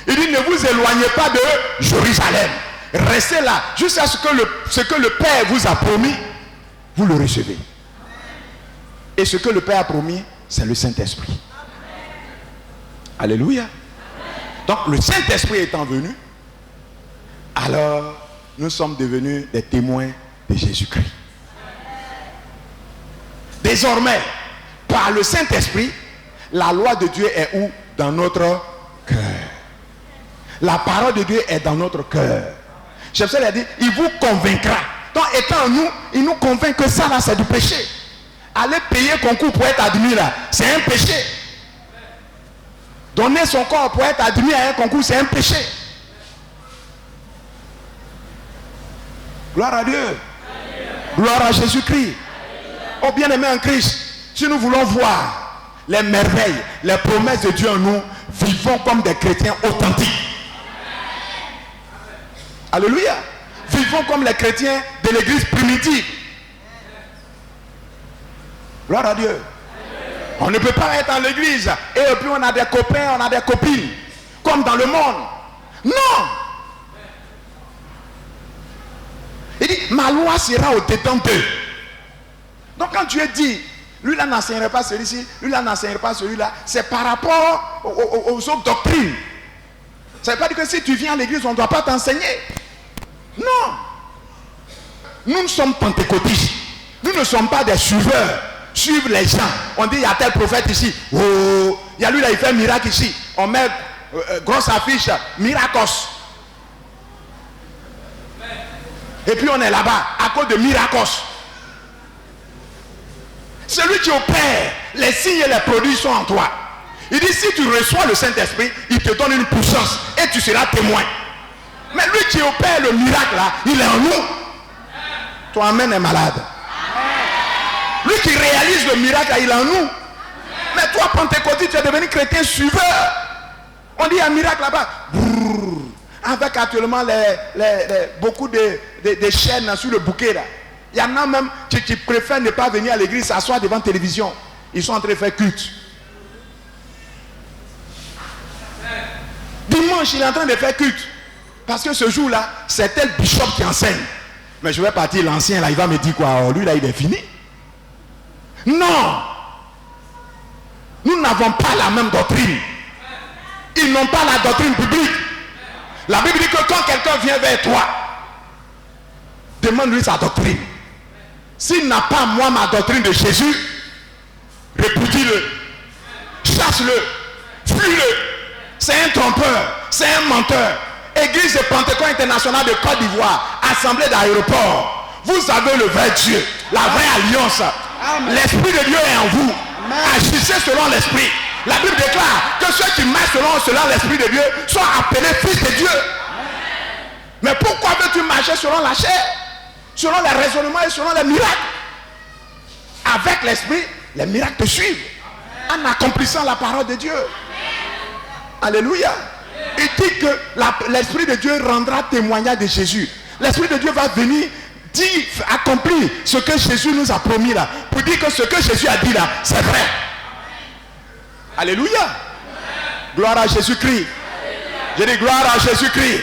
Speaker 9: Il dit, ne vous éloignez pas de Jérusalem. Restez là jusqu'à ce que le Père vous a promis, vous le recevez. Et ce que le Père a promis, c'est le Saint-Esprit. Alléluia. Donc le Saint-Esprit étant venu, alors nous sommes devenus des témoins de Jésus-Christ. Désormais, par le Saint-Esprit, la loi de Dieu est où? Dans notre cœur. La parole de Dieu est dans notre cœur. Chepsel a dit, il vous convaincra. Donc étant en nous, il nous convainc que ça là c'est du péché. Aller payer concours pour être admis là, c'est un péché. Donner son corps pour être admis à un concours, c'est un péché. Gloire à Dieu. Gloire à Jésus-Christ. Oh bien-aimé en Christ, si nous voulons voir les merveilles, les promesses de Dieu en nous, vivons comme des chrétiens authentiques. Alléluia. Vivons comme les chrétiens de l'église primitive. Gloire à Dieu. On ne peut pas être dans l'église et puis on a des copains, on a des copines, comme dans le monde. Non. Il dit, ma loi sera au-dedans d'eux. Donc quand Dieu dit, lui là n'enseignerait pas celui-ci, lui là n'enseignerait pas celui-là, c'est par rapport aux autres doctrines. Ça ne veut pas dire que si tu viens à l'église, on ne doit pas t'enseigner. Non. Nous sommes pentecôtistes. Nous ne sommes pas des suiveurs. Suivre les gens. On dit, il y a tel prophète ici. Oh, il y a lui là, il fait un miracle ici. On met grosse affiche, miracles. Et puis on est là-bas, à cause de miracles. Celui qui opère, les signes et les produits sont en toi. Il dit, si tu reçois le Saint-Esprit, il te donne une puissance et tu seras témoin. Mais lui qui opère le miracle là, il est en nous. Toi-même est malade. Lui qui réalise le miracle là, il est en nous. Mais toi, pentecôtiste, tu es devenu chrétien suiveur. On dit un miracle là-bas. Avec actuellement beaucoup de chaînes sur le bouquet là. Il y en a même qui préfèrent ne pas venir à l'église, s'asseoir devant la télévision. Ils sont en train de faire culte. Dimanche, il est en train de faire culte. Parce que ce jour-là, c'est tel bishop qui enseigne. Mais je vais partir, l'ancien là, il va me dire quoi? Oh, lui là, il est fini. Non. Nous n'avons pas la même doctrine. Ils n'ont pas la doctrine biblique. La Bible dit que quand quelqu'un vient vers toi, demande-lui sa doctrine. S'il n'a pas moi ma doctrine de Jésus, répudie-le, chasse-le, fuis-le. C'est un trompeur, c'est un menteur. Église de Pentecôte internationale de Côte d'Ivoire, assemblée d'aéroport. Vous avez le vrai Dieu, la vraie alliance. L'Esprit de Dieu est en vous. Agissez selon l'Esprit. La Bible déclare que ceux qui marchent selon l'Esprit de Dieu sont appelés fils de Dieu. Mais pourquoi veux-tu marcher selon la chair, selon les raisonnements et selon les miracles? Avec l'Esprit, les miracles te suivent en accomplissant la parole de Dieu. Alléluia. Il dit que l'Esprit de Dieu rendra témoignage de Jésus. L'Esprit de Dieu va venir dire, accomplir ce que Jésus nous a promis là, pour dire que ce que Jésus a dit là, c'est vrai. Alléluia. Gloire à Jésus-Christ. Je dis gloire à Jésus-Christ.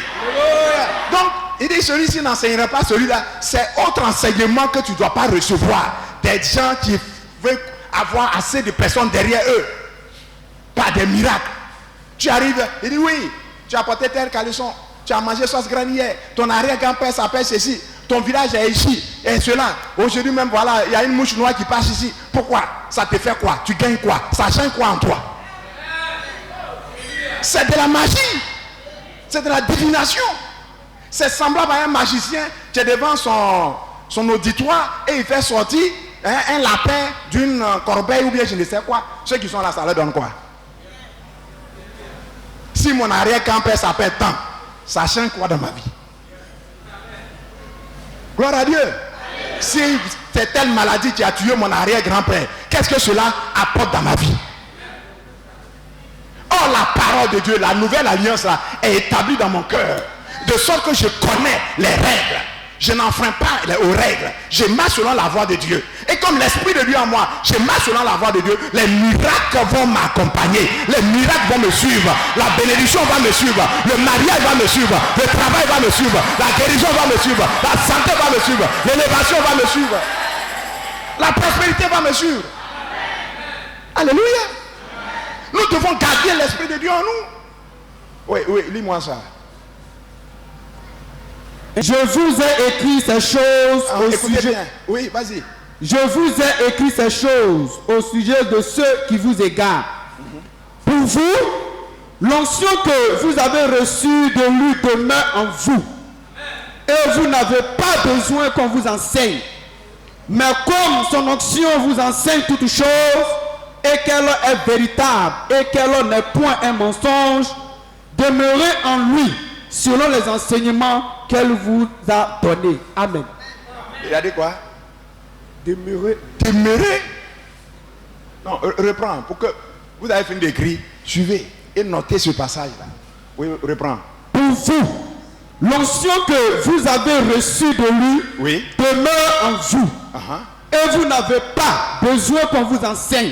Speaker 9: Donc, il dit, celui-ci n'enseignera pas celui-là. C'est autre enseignement que tu ne dois pas recevoir. Des gens qui veulent avoir assez de personnes derrière eux. Pas des miracles. Tu arrives, il dit oui, tu as porté tel caleçon, tu as mangé sauce granière, ton arrière-grand-père s'appelle ceci, ton village est ici, et cela. Aujourd'hui même, voilà, il y a une mouche noire qui passe ici. Pourquoi? Ça te fait quoi? Tu gagnes quoi? Ça change quoi en toi? C'est de la magie. C'est de la divination. C'est semblable à un magicien qui est devant son auditoire et il fait sortir un lapin d'une corbeille ou bien je ne sais quoi. Ceux qui sont là, ça leur donne quoi? Si mon arrière-grand-père s'appelle tant, ça change quoi dans ma vie? Gloire à Dieu. Si c'est telle maladie qui a tué mon arrière-grand-père, qu'est-ce que cela apporte dans ma vie? Or, la parole de Dieu, la nouvelle alliance là, est établie dans mon cœur. De sorte que je connais les règles. je n'enfreins pas aux règles. Je marche selon la voie de Dieu. Et comme l'Esprit de Dieu en moi, je marche selon la voie de Dieu. Les miracles vont m'accompagner. Les miracles vont me suivre. La bénédiction va me suivre. Le mariage va me suivre. Le travail va me suivre. La guérison va me suivre. La santé va me suivre. L'élévation va me suivre. La prospérité va me suivre. Alléluia. Nous devons garder l'Esprit de Dieu en nous. Oui, lis-moi ça.
Speaker 10: Je vous ai écrit ces choses au sujet.
Speaker 9: Bien. Oui, vas-y.
Speaker 10: Je vous ai écrit ces choses au sujet de ceux qui vous égarent. Pour vous, l'onction que vous avez reçue de lui demeure en vous. Et vous n'avez pas besoin qu'on vous enseigne. Mais comme son onction vous enseigne toutes choses, et qu'elle est véritable, et qu'elle n'est point un mensonge, demeurez en lui, selon les enseignements qu'elle vous a donnés. Amen.
Speaker 9: Il a dit quoi?
Speaker 10: Demeurez.
Speaker 9: Demeurez. Non, reprends. Pour que vous avez fini d'écrire, suivez et notez ce passage-là. Oui, reprends.
Speaker 10: Pour vous, l'onction que vous avez reçue de lui demeure en vous. Et vous n'avez pas besoin qu'on vous enseigne.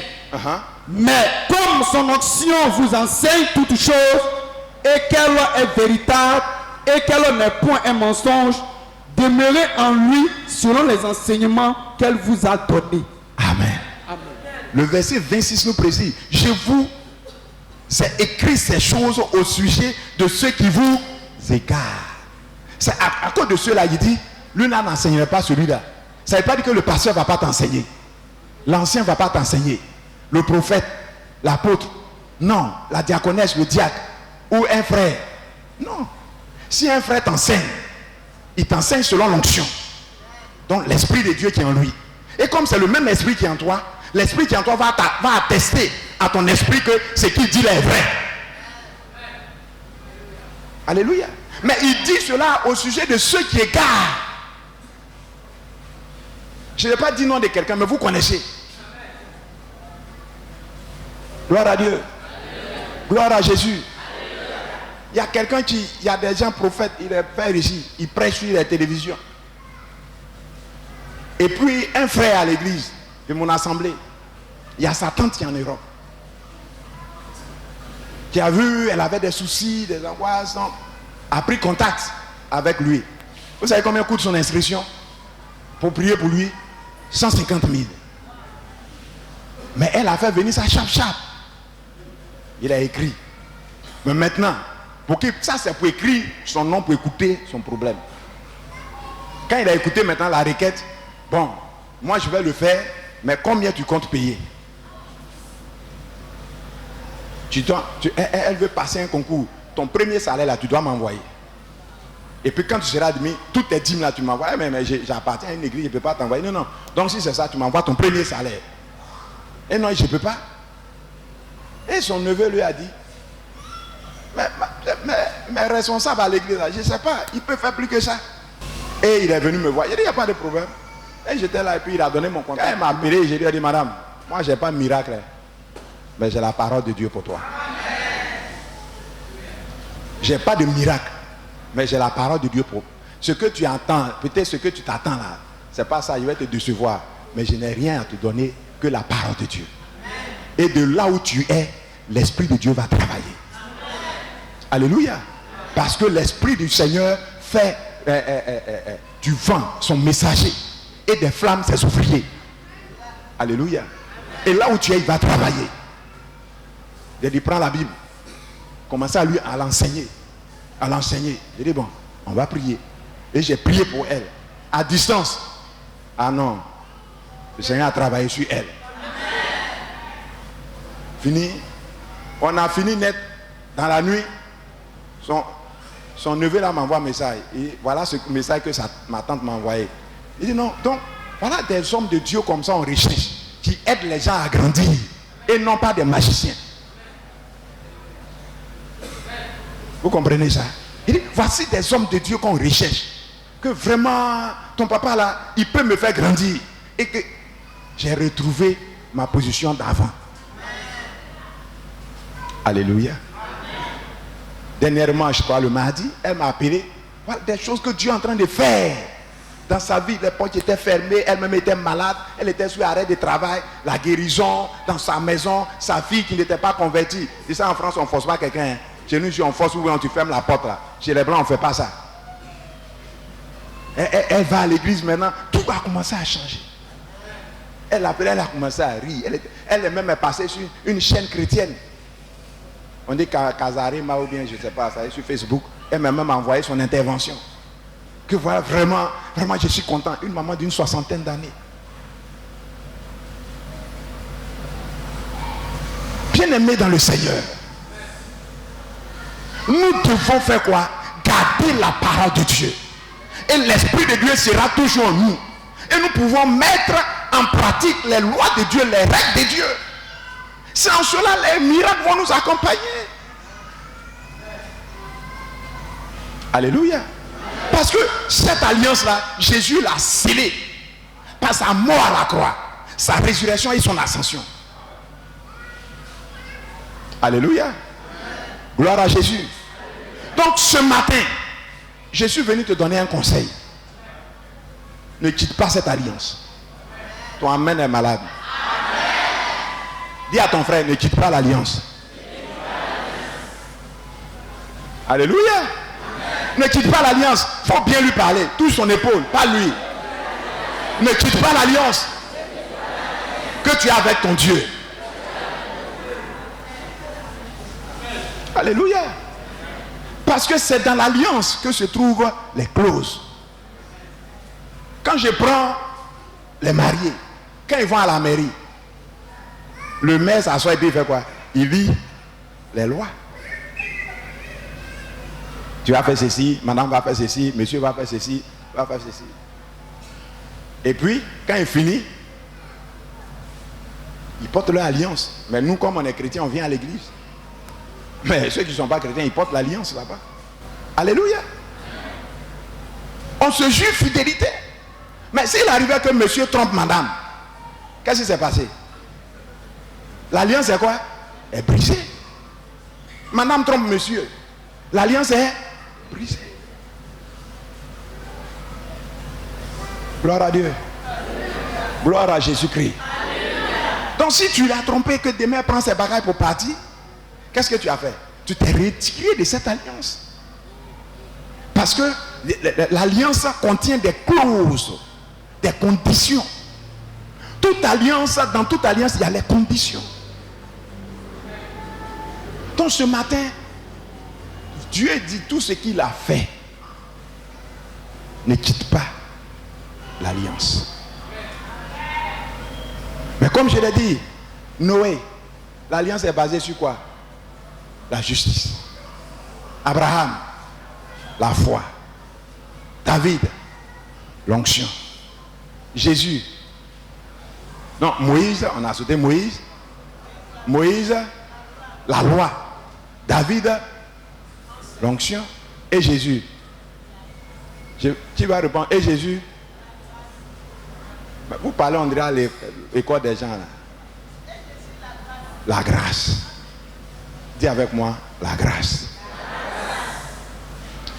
Speaker 10: Mais comme son onction vous enseigne toutes choses, et qu'elle est véritable, et qu'elle n'est point un mensonge, demeurez en lui selon les enseignements qu'elle vous a donnés.
Speaker 9: Amen.
Speaker 10: Amen.
Speaker 9: Le verset 26 nous précise: je vous ai écrit ces choses au sujet de ceux qui vous égarent. C'est à cause de ceux-là, il dit, lui là n'enseignerait pas celui-là. Ça ne veut pas dire que le pasteur ne va pas t'enseigner. L'ancien ne va pas t'enseigner. Le prophète, l'apôtre, non. La diaconesse, le diacre, ou un frère. Non. Si un frère t'enseigne, il t'enseigne selon l'onction. Donc l'Esprit de Dieu qui est en lui. Et comme c'est le même esprit qui est en toi, l'Esprit qui est en toi va attester à ton esprit que ce qu'il dit là est vrai. Alléluia. Mais il dit cela au sujet de ceux qui égarent. Je n'ai pas dit nom de quelqu'un, mais vous connaissez. Gloire à Dieu. Gloire à Jésus. Il y a quelqu'un il y a des gens prophètes, il est père ici, il prêche sur la télévision. Et puis un frère à l'église de mon assemblée, il y a sa tante qui est en Europe, qui a vu, elle avait des soucis, des angoisses, donc, a pris contact avec lui. Vous savez combien coûte son inscription pour prier pour lui? 150 000. Mais elle a fait venir ça chap. Il a écrit. Mais maintenant, pour que ça c'est pour écrire son nom, pour écouter son problème. Quand il a écouté maintenant la requête, bon, moi je vais le faire, mais combien tu comptes payer? Elle veut passer un concours. Ton premier salaire là, tu dois m'envoyer. Et puis quand tu seras admis, toutes tes dîmes là, tu m'envoies. Mais j'appartiens à une église, je ne peux pas t'envoyer. Non. Donc si c'est ça, tu m'envoies ton premier salaire. Et non, je ne peux pas. Et son neveu lui a dit, mais responsable à l'église là, je ne sais pas, il peut faire plus que ça. Et il est venu me voir. Il a dit, il n'y a pas de problème. Et j'étais là et puis il a donné mon compte. Quand il m'a appelé, je lui ai dit, madame, moi je n'ai pas de miracle. Mais j'ai la parole de Dieu pour toi. Je n'ai pas de miracle. Mais j'ai la parole de Dieu pour ce que tu entends, peut-être ce que tu t'attends là, c'est pas ça, je vais te décevoir. Mais je n'ai rien à te donner que la parole de Dieu. Et de là où tu es, l'Esprit de Dieu va travailler. Alléluia. Parce que l'Esprit du Seigneur fait du vent son messager et des flammes ses ouvriers. Alléluia. Et là où tu es, il va travailler. Il dit, prends la Bible. Commencez à l'enseigner. À l'enseigner. J'ai dit, bon, on va prier. Et j'ai prié pour elle. À distance. Ah non. Le Seigneur a travaillé sur elle. Fini. On a fini net dans la nuit. Son neveu là m'envoie un message. Et voilà ce message que ma tante m'a envoyé. Il dit non. Donc, voilà des hommes de Dieu comme ça en recherche. Qui aident les gens à grandir. Et non pas des magiciens. Vous comprenez ça? Il dit, voici des hommes de Dieu qu'on recherche. Que vraiment, ton papa là, il peut me faire grandir. Et que j'ai retrouvé ma position d'avant. Alléluia. Dernièrement, je crois le mardi, elle m'a appelé. Voilà des choses que Dieu est en train de faire. Dans sa vie, les portes étaient fermées, elle-même était malade, elle était sur arrêt de travail, la guérison dans sa maison, sa fille qui n'était pas convertie. Et ça en France, on ne force pas quelqu'un. Hein. Chez nous, si on force ou on tu fermes la porte là. Chez les Blancs, on ne fait pas ça. Elle va à l'église maintenant, tout a commencé à changer. Elle a commencé à rire. Elle-même est passée sur une chaîne chrétienne. On dit Kazarima ou bien je ne sais pas, ça est sur Facebook. Elle m'a même envoyé son intervention. Que voilà, vraiment, je suis content. Une maman d'une 60aine d'années. Bien-aimés dans le Seigneur, nous devons faire quoi? Garder la parole de Dieu. Et l'Esprit de Dieu sera toujours en nous. Et nous pouvons mettre en pratique les lois de Dieu, les règles de Dieu. C'est en cela les miracles vont nous accompagner. Alléluia. Parce que cette alliance-là, Jésus l'a scellée par sa mort à la croix, sa résurrection et son ascension. Alléluia. Gloire à Jésus. Donc ce matin, je suis venu te donner un conseil. Ne quitte pas cette alliance. Ton amen est malade. Dis à ton frère, ne quitte pas l'alliance. Alléluia. Ne quitte pas l'alliance. Il faut bien lui parler. Touche son épaule, pas lui. Ne quitte pas l'alliance que tu as avec ton Dieu. Alléluia. Parce que c'est dans l'alliance que se trouvent les clauses. Quand je prends les mariés, quand ils vont à la mairie, le maire s'assoit et puis il fait quoi? Il lit les lois. Tu vas faire ceci, madame va faire ceci, monsieur va faire ceci, va faire ceci. Et puis, quand il finit, ils portent leur alliance. Mais nous, comme on est chrétiens, on vient à l'église. Mais ceux qui ne sont pas chrétiens, ils portent l'alliance là-bas. Alléluia. On se jure fidélité. Mais s'il arrivait que monsieur trompe madame, qu'est-ce qui s'est passé? L'alliance est quoi? Est brisée. Madame trompe monsieur. L'alliance est brisée. Gloire à Dieu. Gloire à Jésus-Christ. Donc si tu l'as trompé, que demain prend ses bagages pour partir, qu'est-ce que tu as fait? Tu t'es retiré de cette alliance. Parce que l'alliance contient des clauses, des conditions. Toute alliance, dans toute alliance, il y a les conditions. Donc ce matin, Dieu dit tout ce qu'il a fait. Ne quitte pas l'alliance. Mais comme je l'ai dit, Noé, l'alliance est basée sur quoi? La justice. Abraham, la foi. David, l'onction. Jésus. Non, Moïse, on a sauté Moïse. Moïse, la loi. David, l'onction. Et Jésus. Tu vas répondre, et Jésus? Vous parlez, on dirait à l'école des gens là. La grâce. Dis avec moi, la grâce.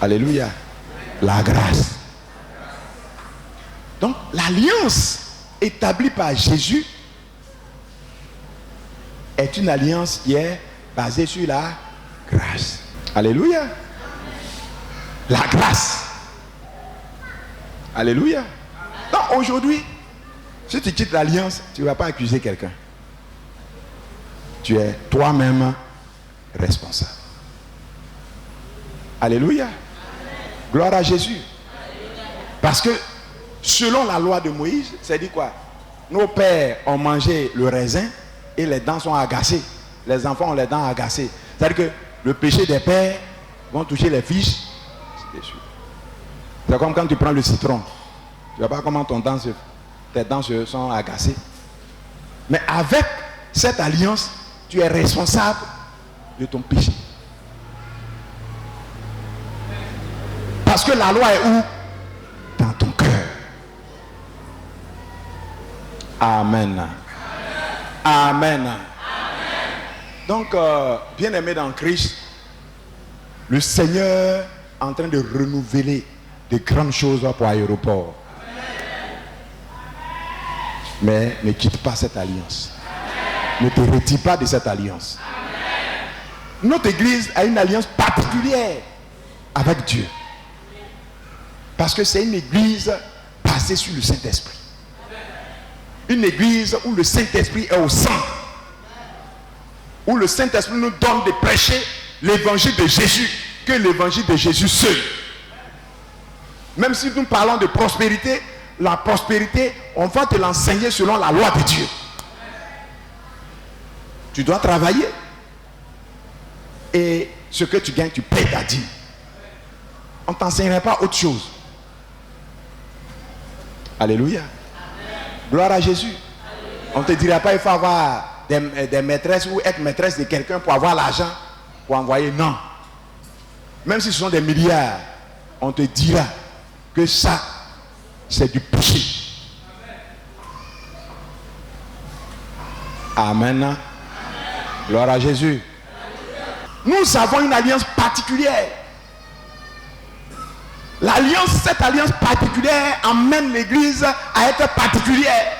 Speaker 9: Alléluia. La grâce. Donc, l'alliance établie par Jésus est une alliance qui est basée sur la grâce. Alléluia. La grâce. Alléluia. Donc, aujourd'hui, si tu quittes l'alliance, tu ne vas pas accuser quelqu'un. Tu es toi-même responsable. Alléluia. Gloire à Jésus. Parce que selon la loi de Moïse, c'est dit quoi? Nos pères ont mangé le raisin et les dents sont agacées. Les enfants ont les dents agacées. C'est-à-dire que le péché des pères vont toucher les fils. C'est comme quand tu prends le citron. Tu ne vois pas comment tes dents sont agacées. Mais avec cette alliance, tu es responsable de ton péché. Parce que la loi est où? Dans ton cœur. Amen. Amen. Amen. Donc, bien-aimé dans Christ, le Seigneur est en train de renouveler de grandes choses pour l'aéroport. Mais ne quitte pas cette alliance. Ne te retire pas de cette alliance. Notre église a une alliance particulière avec Dieu. Parce que c'est une église basée sur le Saint-Esprit. Une église où le Saint-Esprit est au centre. Où le Saint-Esprit nous donne de prêcher l'évangile de Jésus, que l'évangile de Jésus seul. Même si nous parlons de prospérité, la prospérité, on va te l'enseigner selon la loi de Dieu. Tu dois travailler. Et ce que tu gagnes, tu paies ta dîme. On ne t'enseignerait pas autre chose. Alléluia. Gloire à Jésus. On ne te dirait pas il faut avoir des maîtresses ou être maîtresse de quelqu'un pour avoir l'argent, pour envoyer. Non. Même si ce sont des milliards, on te dira que ça, c'est du péché. Amen. Gloire à Jésus. Nous avons une alliance particulière. Cette alliance particulière amène l'église à être particulière.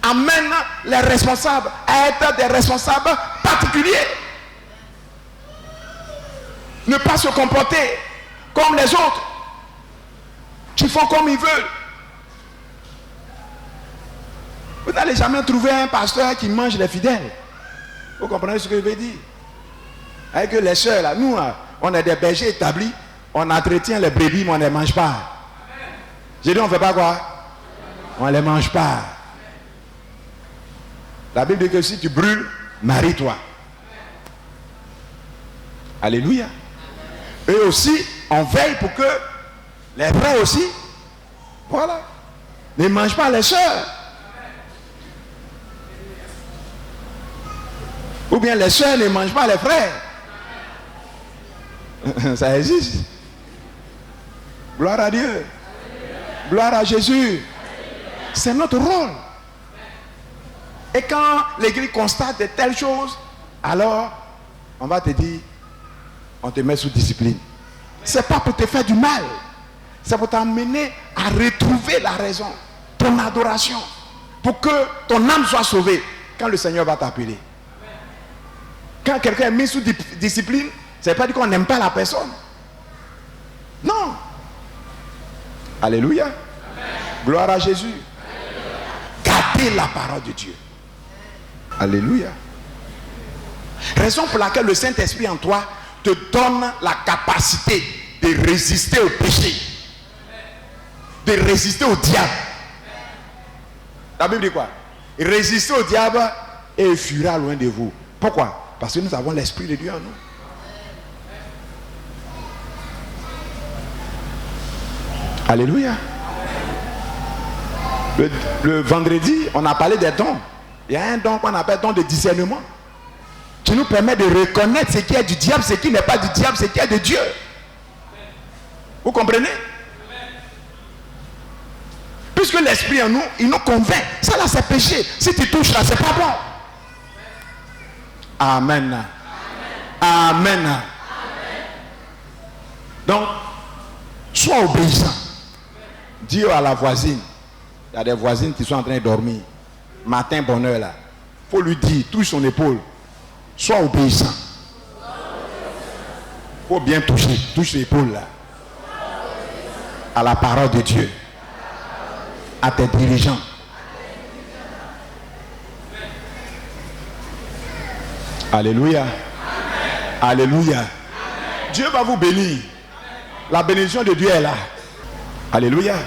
Speaker 9: Amène les responsables à être des responsables particuliers. Ne pas se comporter comme les autres qui font comme ils veulent. Vous n'allez jamais trouver un pasteur qui mange les fidèles. Vous comprenez ce que je veux dire? Avec les soeurs là, nous on est des bergers établis, on entretient les brebis mais on ne les mange pas. J'ai dit on ne fait pas quoi? On ne les mange pas. La Bible dit que si tu brûles, marie-toi. Alléluia. Et aussi, on veille pour que les frères aussi, voilà, ne mangent pas les soeurs. Ou bien les soeurs ne mangent pas les frères. Ça existe. Gloire à Dieu. Gloire à Jésus. C'est notre rôle. Et quand l'église constate de telles choses, alors on va te dire, on te met sous discipline. C'est pas pour te faire du mal. C'est pour t'amener à retrouver la raison, ton adoration, pour que ton âme soit sauvée quand le Seigneur va t'appeler. Quand quelqu'un est mis sous discipline, ça ne veut pas dire qu'on n'aime pas la personne. Non. Alléluia. Amen. Gloire à Jésus. Alléluia. Gardez la parole de Dieu. Alléluia. Raison pour laquelle le Saint-Esprit en toi te donne la capacité de résister au péché, de résister au diable. La Bible dit quoi? Résistez au diable et il fuira loin de vous. Pourquoi? Parce que nous avons l'Esprit de Dieu en nous. Alléluia. Le vendredi, on a parlé des dons. Il y a un don qu'on appelle don de discernement, qui nous permet de reconnaître ce qui est du diable, ce qui n'est pas du diable, ce qui est de Dieu. Vous comprenez? Puisque l'Esprit en nous, il nous convainc. Ça là, c'est péché. Si tu touches là, c'est pas bon. Amen. Amen. Amen. Donc, sois obéissant. Dis à la voisine, il y a des voisines qui sont en train de dormir. Matin, bonne heure là. Il faut lui dire, touche son épaule. Sois obéissant. Il faut bien toucher. Touche l'épaule là. À la parole de Dieu. À tes dirigeants. Alléluia. Amen. Alléluia. Amen. Dieu va vous bénir. La bénédiction de Dieu est là. Alléluia. Amen.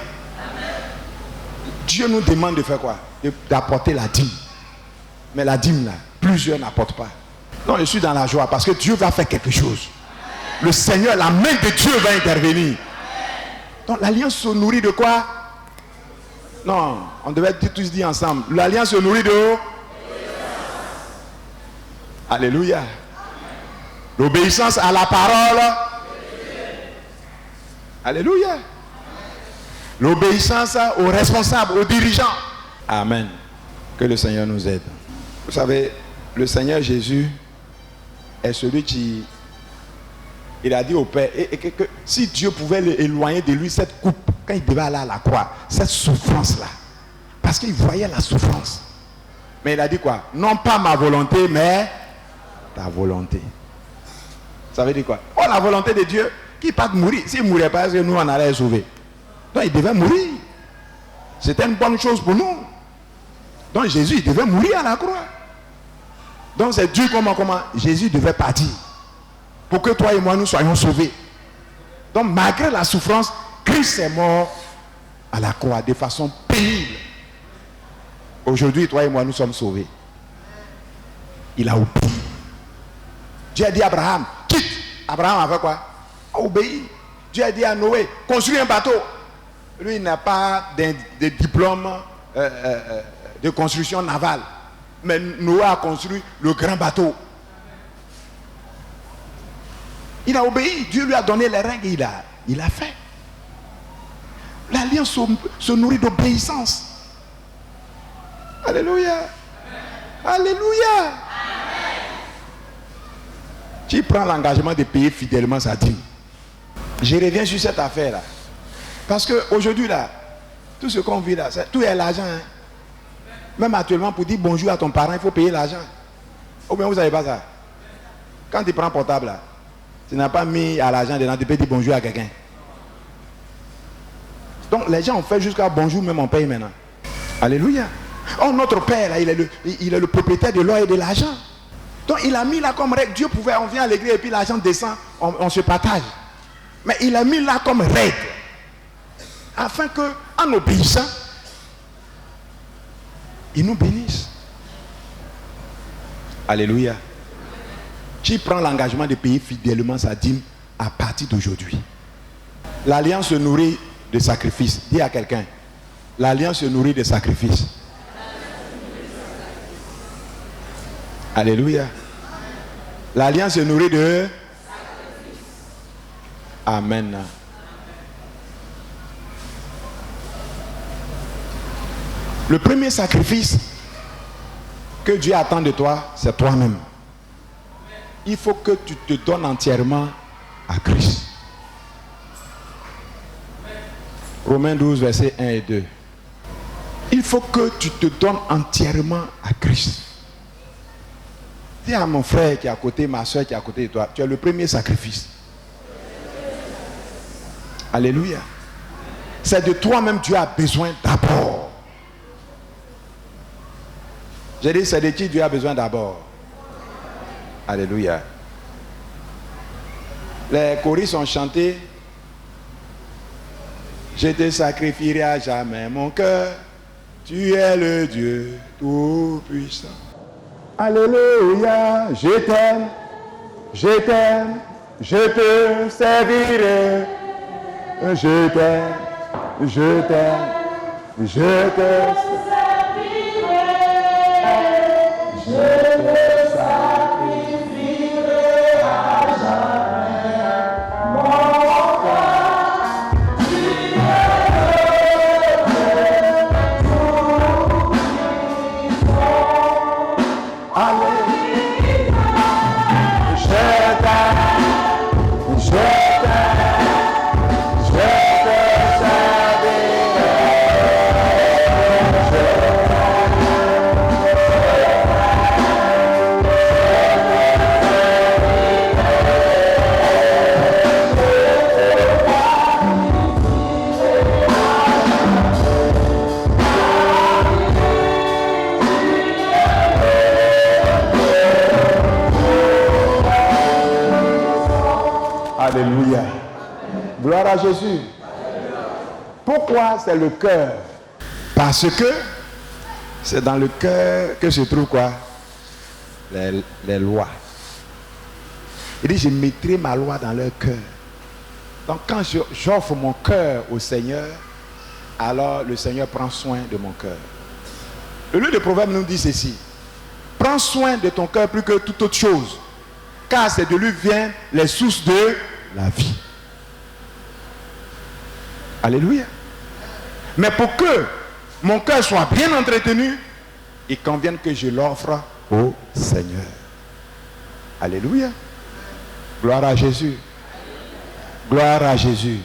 Speaker 9: Dieu nous demande de faire quoi? D'apporter la dîme. Mais la dîme là, plusieurs n'apportent pas. Non, je suis dans la joie parce que Dieu va faire quelque chose. Le Seigneur, la main de Dieu va intervenir. Donc l'alliance se nourrit de quoi? Non, on devait tous dire ensemble. L'alliance se nourrit de... Alléluia. L'obéissance à la parole. Alléluia. L'obéissance aux responsables, aux dirigeants. Amen. Que le Seigneur nous aide. Vous savez, le Seigneur Jésus est celui qui... Il a dit au Père que si Dieu pouvait éloigner de lui cette coupe, quand il devait aller à la croix, cette souffrance-là. Parce qu'il voyait la souffrance. Mais il a dit quoi? Non pas ma volonté, mais ta volonté. Ça veut dire quoi? Oh, la volonté de Dieu, qui pas de mourir. S'il ne mourait pas, nous on allait sauver. Donc il devait mourir. C'était une bonne chose pour nous. Donc Jésus, il devait mourir à la croix. Donc c'est Dieu comment Jésus devait partir. Pour que toi et moi nous soyons sauvés. Donc malgré la souffrance, Christ est mort à la croix de façon pénible. Aujourd'hui, toi et moi nous sommes sauvés. Il a obéi. Dieu a dit à Abraham, quitte. Abraham a fait quoi? A obéi. Dieu a dit à Noé, construis un bateau. Lui, il n'a pas de diplôme de construction navale. Mais Noé a construit le grand bateau. Il a obéi. Dieu lui a donné les règles. Il a fait. L'alliance se nourrit d'obéissance. Alléluia. Alléluia. Tu prends l'engagement de payer fidèlement sa dîme. Je reviens sur cette affaire-là. Parce qu'aujourd'hui, là, tout ce qu'on vit là, tout est l'argent. Hein. Même actuellement, pour dire bonjour à ton parent, il faut payer l'argent. Ou bien vous ne savez pas ça. Quand tu prends portable, là, tu n'as pas mis à l'argent dedans, tu peux dire bonjour à quelqu'un. Donc les gens ont fait jusqu'à bonjour, même on paye maintenant. Alléluia. Oh, notre Père, là, il est le propriétaire de l'or et de l'argent. Donc il a mis là comme règle. Dieu pouvait, on vient à l'église et puis l'argent descend, on se partage. Mais il a mis là comme règle. Afin que, en obéissant, il nous bénisse. Alléluia. Tu prends l'engagement de payer fidèlement sa dîme à partir d'aujourd'hui. L'alliance se nourrit de sacrifices. Dis à quelqu'un. L'alliance se nourrit de sacrifices. Alléluia. L'alliance se nourrit de... Amen. Le premier sacrifice que Dieu attend de toi, c'est toi-même. Il faut que tu te donnes entièrement à Christ. Romains 12, versets 1 et 2. Il faut que tu te donnes entièrement à Christ. Dis à mon frère qui est à côté, ma soeur qui est à côté de toi, tu as le premier sacrifice. Alléluia. C'est de toi-même Dieu a besoin d'abord. J'ai dit, c'est de qui Dieu a besoin d'abord. Alléluia. Les choristes ont chanté. Je te sacrifierai à jamais mon cœur. Tu es le Dieu tout-puissant. Alléluia. Je t'aime. Je t'aime. Je te servirai. Je t'aime. Je t'aime. Je te servirai. Je te sacrifierai à jamais mon cœur. Tu es le Dieu tout-puissant. Alléluia. Je t'aime. Je t'aime. Je te servirai. Alléluia. Gloire à Jésus. Pourquoi c'est le cœur? Parce que c'est dans le cœur que se trouvent quoi? Les lois. Il dit, je mettrai ma loi dans leur cœur. Donc quand j'offre mon cœur au Seigneur, alors le Seigneur prend soin de mon cœur. Le livre de Proverbes nous dit ceci. Prends soin de ton cœur plus que toute autre chose, car c'est de lui viennent les sources de la vie. Alléluia. Mais pour que mon cœur soit bien entretenu, il convient que je l'offre au Seigneur. Alléluia. Gloire à Jésus. Gloire à Jésus.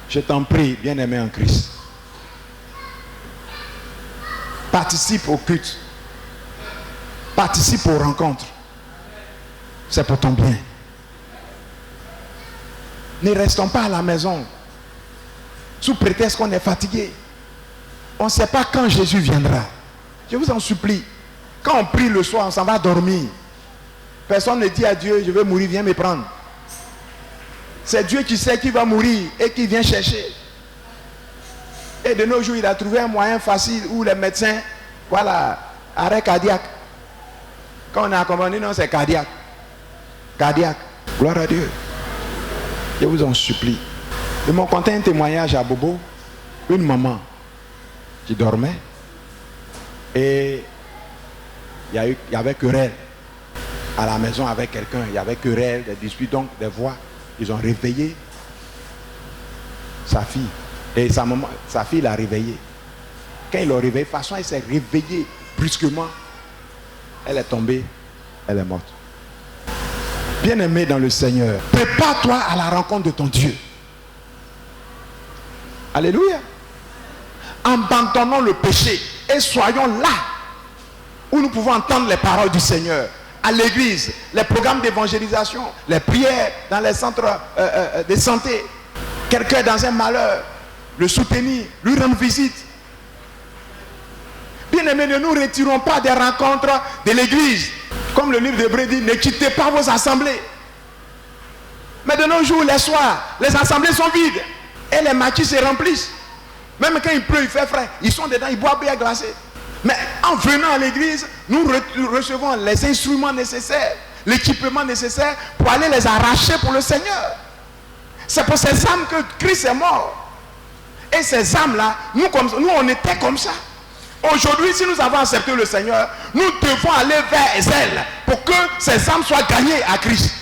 Speaker 9: Je t'en prie, bien-aimé en Christ. Participe au culte. Participe aux rencontres. C'est pour ton bien. Ne restons pas à la maison sous prétexte qu'on est fatigué. On ne sait pas quand Jésus viendra. Je vous en supplie. Quand on prie le soir, on s'en va dormir. Personne ne dit à Dieu, je vais mourir, viens me prendre. C'est Dieu qui sait qui va mourir et qui vient chercher. Et de nos jours, il a trouvé un moyen facile où les médecins, voilà, arrêt cardiaque. Quand on est accompagné, non, c'est cardiaque. Cardiaque. Gloire à Dieu. Je vous en supplie. Ils m'ont conté un témoignage à Bobo. Une maman qui dormait. Et il y avait querelle à la maison avec quelqu'un. Il y avait querelle, des disputes, donc des voix. Ils ont réveillé sa fille. Et sa fille l'a réveillée. Quand ils l'ont réveillée, de toute façon, elle s'est réveillée brusquement. Elle est tombée, elle est morte. Bien-aimé dans le Seigneur, prépare-toi à la rencontre de ton Dieu. Alléluia. Abandonnons le péché et soyons là où nous pouvons entendre les paroles du Seigneur. À l'église, les programmes d'évangélisation, les prières dans les centres de santé. Quelqu'un dans un malheur, le soutenir, lui rendre visite. Bien-aimés, ne nous retirons pas des rencontres de l'église. Comme le livre d'Hébreux dit, ne quittez pas vos assemblées. Mais de nos jours, les soirs, les assemblées sont vides. Et les maquis se remplissent. Même quand il pleut, il fait frais. Ils sont dedans, ils boivent bien glacé. Mais en venant à l'église, nous recevons les instruments nécessaires, l'équipement nécessaire pour aller les arracher pour le Seigneur. C'est pour ces âmes que Christ est mort. Et ces âmes-là, nous on était comme ça. Aujourd'hui, si nous avons accepté le Seigneur, nous devons aller vers elles pour que ces âmes soient gagnées à Christ.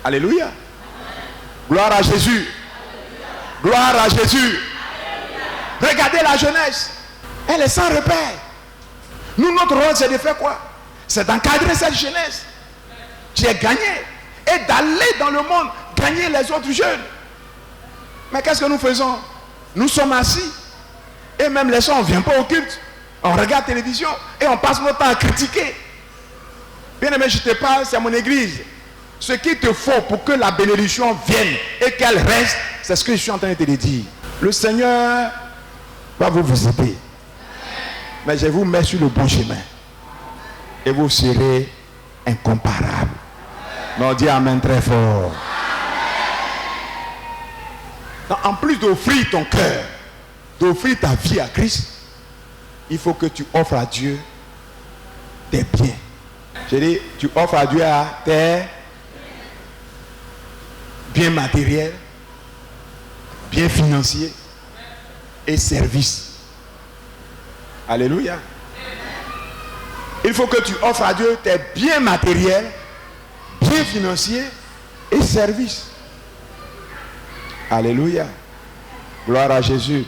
Speaker 9: Alléluia. Gloire à Jésus. Gloire à Jésus. Regardez la jeunesse. Elle est sans repère. Nous, notre rôle, c'est de faire quoi? C'est d'encadrer cette jeunesse qui est gagnée et d'aller dans le monde gagner les autres jeunes. Mais qu'est-ce que nous faisons? Nous sommes assis et même les gens, on ne vient pas au culte. On regarde la télévision et on passe notre temps à critiquer. Bien aimé, je te parle, c'est mon église. Ce qu'il te faut pour que la bénédiction vienne et qu'elle reste, c'est ce que je suis en train de te dire. Le Seigneur va vous visiter. Mais je vous mets sur le bon chemin. Et vous serez incomparables. Mais on dit amen très fort. Donc, en plus d'offrir ton cœur, d'offrir ta vie à Christ, il faut que tu offres à Dieu tes biens. Je dis, tu offres à Dieu tes biens matériels, biens financiers et services. Alléluia. Il faut que tu offres à Dieu tes biens matériels, biens financiers et services. Alléluia. Gloire à Jésus.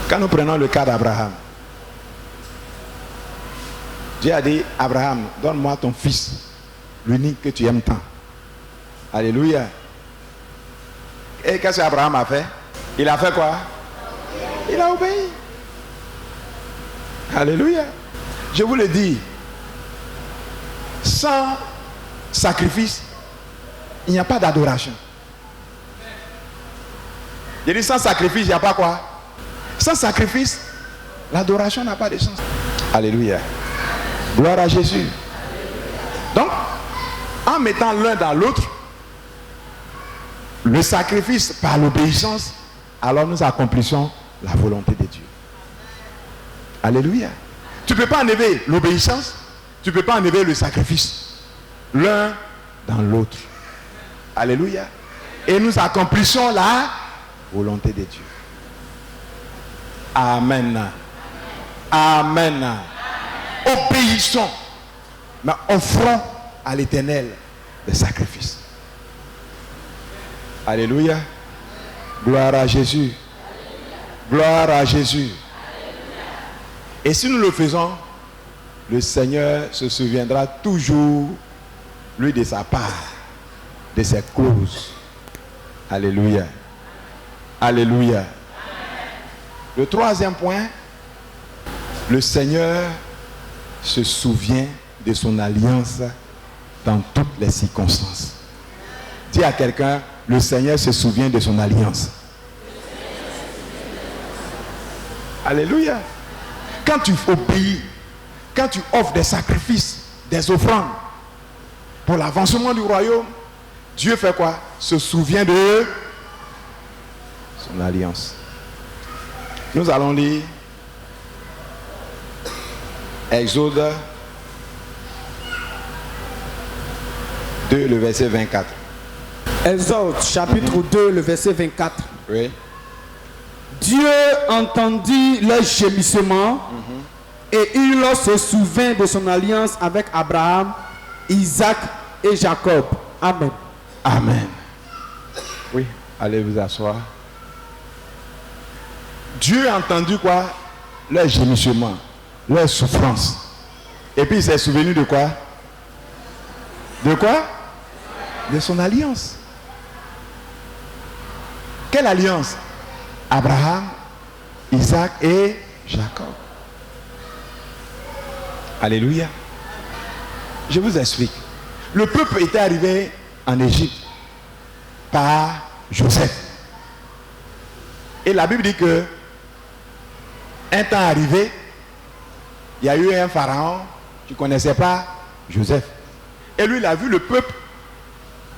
Speaker 9: Quand nous prenons le cas d'Abraham, Dieu a dit, Abraham, donne-moi ton fils, l'unique que tu aimes tant. Alléluia. Et qu'est-ce qu'Abraham a fait? Il a fait quoi? Il a obéi. Alléluia. Je vous le dis, sans sacrifice, il n'y a pas d'adoration. Je dis sans sacrifice, il n'y a pas quoi? Sans sacrifice, l'adoration n'a pas de sens. Alléluia. Gloire à Jésus. Donc, en mettant l'un dans l'autre, le sacrifice par l'obéissance, alors nous accomplissons la volonté de Dieu. Alléluia. Tu ne peux pas enlever l'obéissance, tu ne peux pas enlever le sacrifice. L'un dans l'autre. Alléluia. Et nous accomplissons la volonté de Dieu. Amen. Amen. Obéissons, mais offrons à l'Éternel des sacrifices. Alléluia. Gloire à Jésus. Gloire à Jésus. Et si nous le faisons, le Seigneur se souviendra toujours, lui, de sa part, de ses clauses. Alléluia. Alléluia. Le troisième point, le Seigneur se souvient de son alliance dans toutes les circonstances. Dis à quelqu'un, le Seigneur se souvient de son alliance. Alléluia. Quand tu obéis, quand tu offres des sacrifices, des offrandes pour l'avancement du royaume, Dieu fait quoi? Se souvient de son alliance. Nous allons lire Exode 2, le verset 24.
Speaker 10: Exode chapitre 2, le verset 24.
Speaker 9: Oui.
Speaker 10: Dieu entendit leurs gémissements et il se souvint de son alliance avec Abraham, Isaac et Jacob. Amen.
Speaker 9: Amen. Oui, allez vous asseoir. Dieu a entendu quoi? Leurs gémissements, leurs souffrances. Et puis il s'est souvenu de quoi? De quoi? De son alliance. Quelle alliance? Abraham, Isaac et Jacob. Alléluia. Je vous explique. Le peuple était arrivé en Égypte par Joseph. Et la Bible dit que un temps arrivé, il y a eu un pharaon qui ne connaissait pas Joseph. Et lui, il a vu le peuple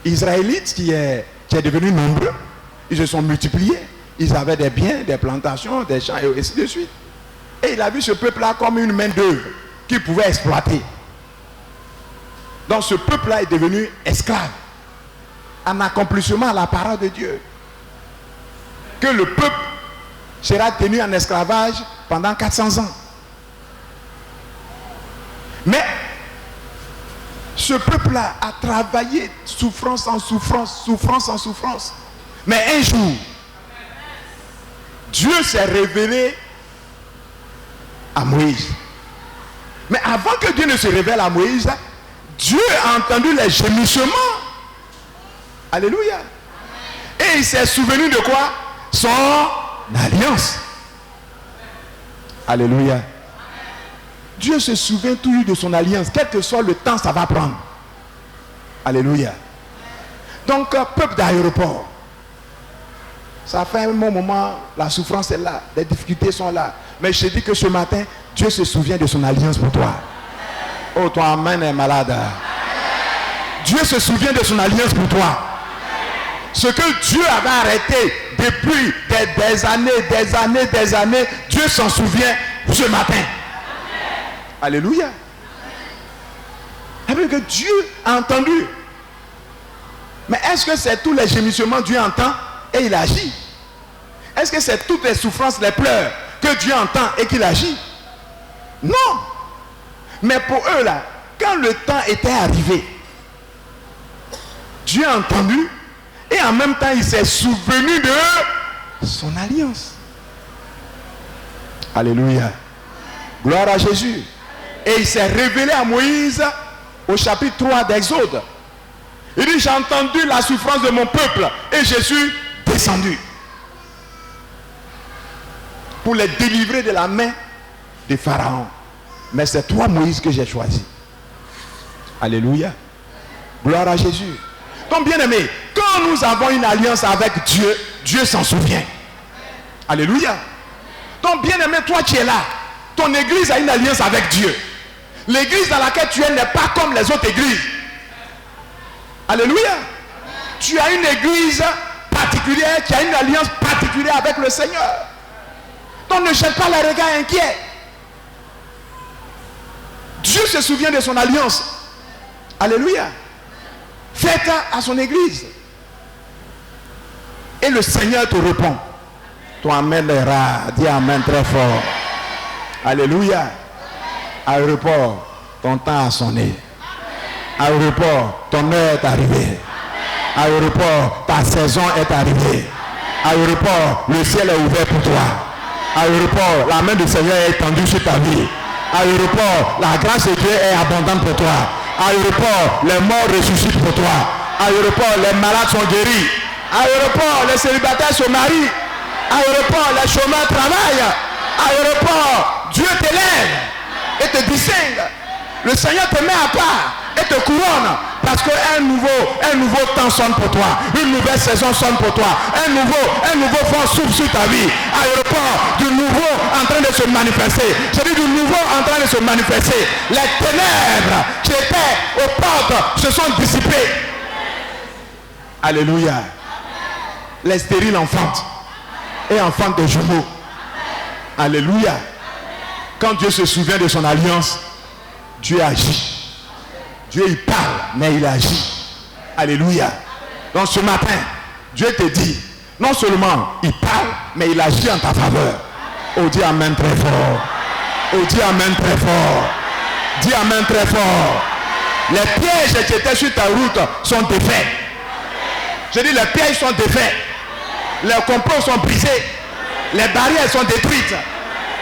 Speaker 9: israélite qui est devenu nombreux. Ils se sont multipliés. Ils avaient des biens, des plantations, des champs et ainsi de suite. Et il a vu ce peuple-là comme une main d'œuvre qu'il pouvait exploiter. Donc ce peuple-là est devenu esclave en accomplissement à la parole de Dieu. Que le peuple sera tenu en esclavage pendant 400 ans. Mais ce peuple-là a travaillé souffrance en souffrance, souffrance en souffrance. Mais un jour, Dieu s'est révélé à Moïse. Mais avant que Dieu ne se révèle à Moïse, Dieu a entendu les gémissements. Alléluia. Et il s'est souvenu de quoi? Son alliance. Alléluia. Dieu se souvient toujours de son alliance. Quel que soit le temps, ça va prendre. Alléluia. Donc, peuple d'aéroport, ça fait un bon moment, la souffrance est là, les difficultés sont là. Mais je te dis que ce matin, Dieu se souvient de son alliance pour toi. Oh, ton amen est malade. Dieu se souvient de son alliance pour toi. Ce que Dieu avait arrêté depuis des années, Dieu s'en souvient ce matin. Alléluia. Avec que Dieu a entendu. Mais est-ce que c'est tous les gémissements que Dieu entend et il agit? Est-ce que c'est toutes les souffrances, les pleurs que Dieu entend et qu'il agit? Non. Mais pour eux là, quand le temps était arrivé, Dieu a entendu et en même temps il s'est souvenu de son alliance. Alléluia. Gloire à Jésus. Et il s'est révélé à Moïse au chapitre 3 d'Exode. Il dit, j'ai entendu la souffrance de mon peuple et je suis descendu pour les délivrer de la main de Pharaon. Mais c'est toi, Moïse, que j'ai choisi. Alléluia. Gloire à Jésus. Donc, bien aimé, quand nous avons une alliance avec Dieu, Dieu s'en souvient. Alléluia. Donc, bien aimé, toi qui es là, ton église a une alliance avec Dieu. L'église dans laquelle tu es n'est pas comme les autres églises. Alléluia. Tu as une église particulière qui a une alliance particulière avec le Seigneur. Donc ne jette pas les regards inquiets. Dieu se souvient de son alliance. Alléluia. Faites à son église. Et le Seigneur te répond. Ton amen est rare. Dis amen très fort. Alléluia. Aéroport, ton temps a sonné. Aéroport, ton heure est arrivée. Aéroport, ta saison est arrivée. Aéroport, le ciel est ouvert pour toi. Aéroport, la main du Seigneur est étendue sur ta vie. Aéroport, la grâce de Dieu est abondante pour toi. Aéroport, les morts ressuscitent pour toi. Aéroport, les malades sont guéris. Aéroport, les célibataires se marient. Aéroport, les chômeurs travaillent. Aéroport, Dieu t'élève et te distingue. Le Seigneur te met à part et te couronne. Parce qu'un nouveau temps sonne pour toi. Une nouvelle saison sonne pour toi. Un nouveau vent souffle sur ta vie. Aéroport, du nouveau en train de se manifester. Je dis du nouveau en train de se manifester. Les ténèbres qui étaient aux portes se sont dissipées. Alléluia. Les stériles enfantent et enfantent des jumeaux. Alléluia. Quand Dieu se souvient de son alliance, Dieu agit. Dieu il parle, mais il agit. Alléluia. Donc ce matin, Dieu te dit, non seulement il parle, mais il agit en ta faveur. Oh, dis amen très fort. Oh, dis amen très fort. Dis amen très fort. Les pièges qui étaient sur ta route sont défaits. Je dis les pièges sont défaits. Les complots sont brisés. Les barrières sont détruites.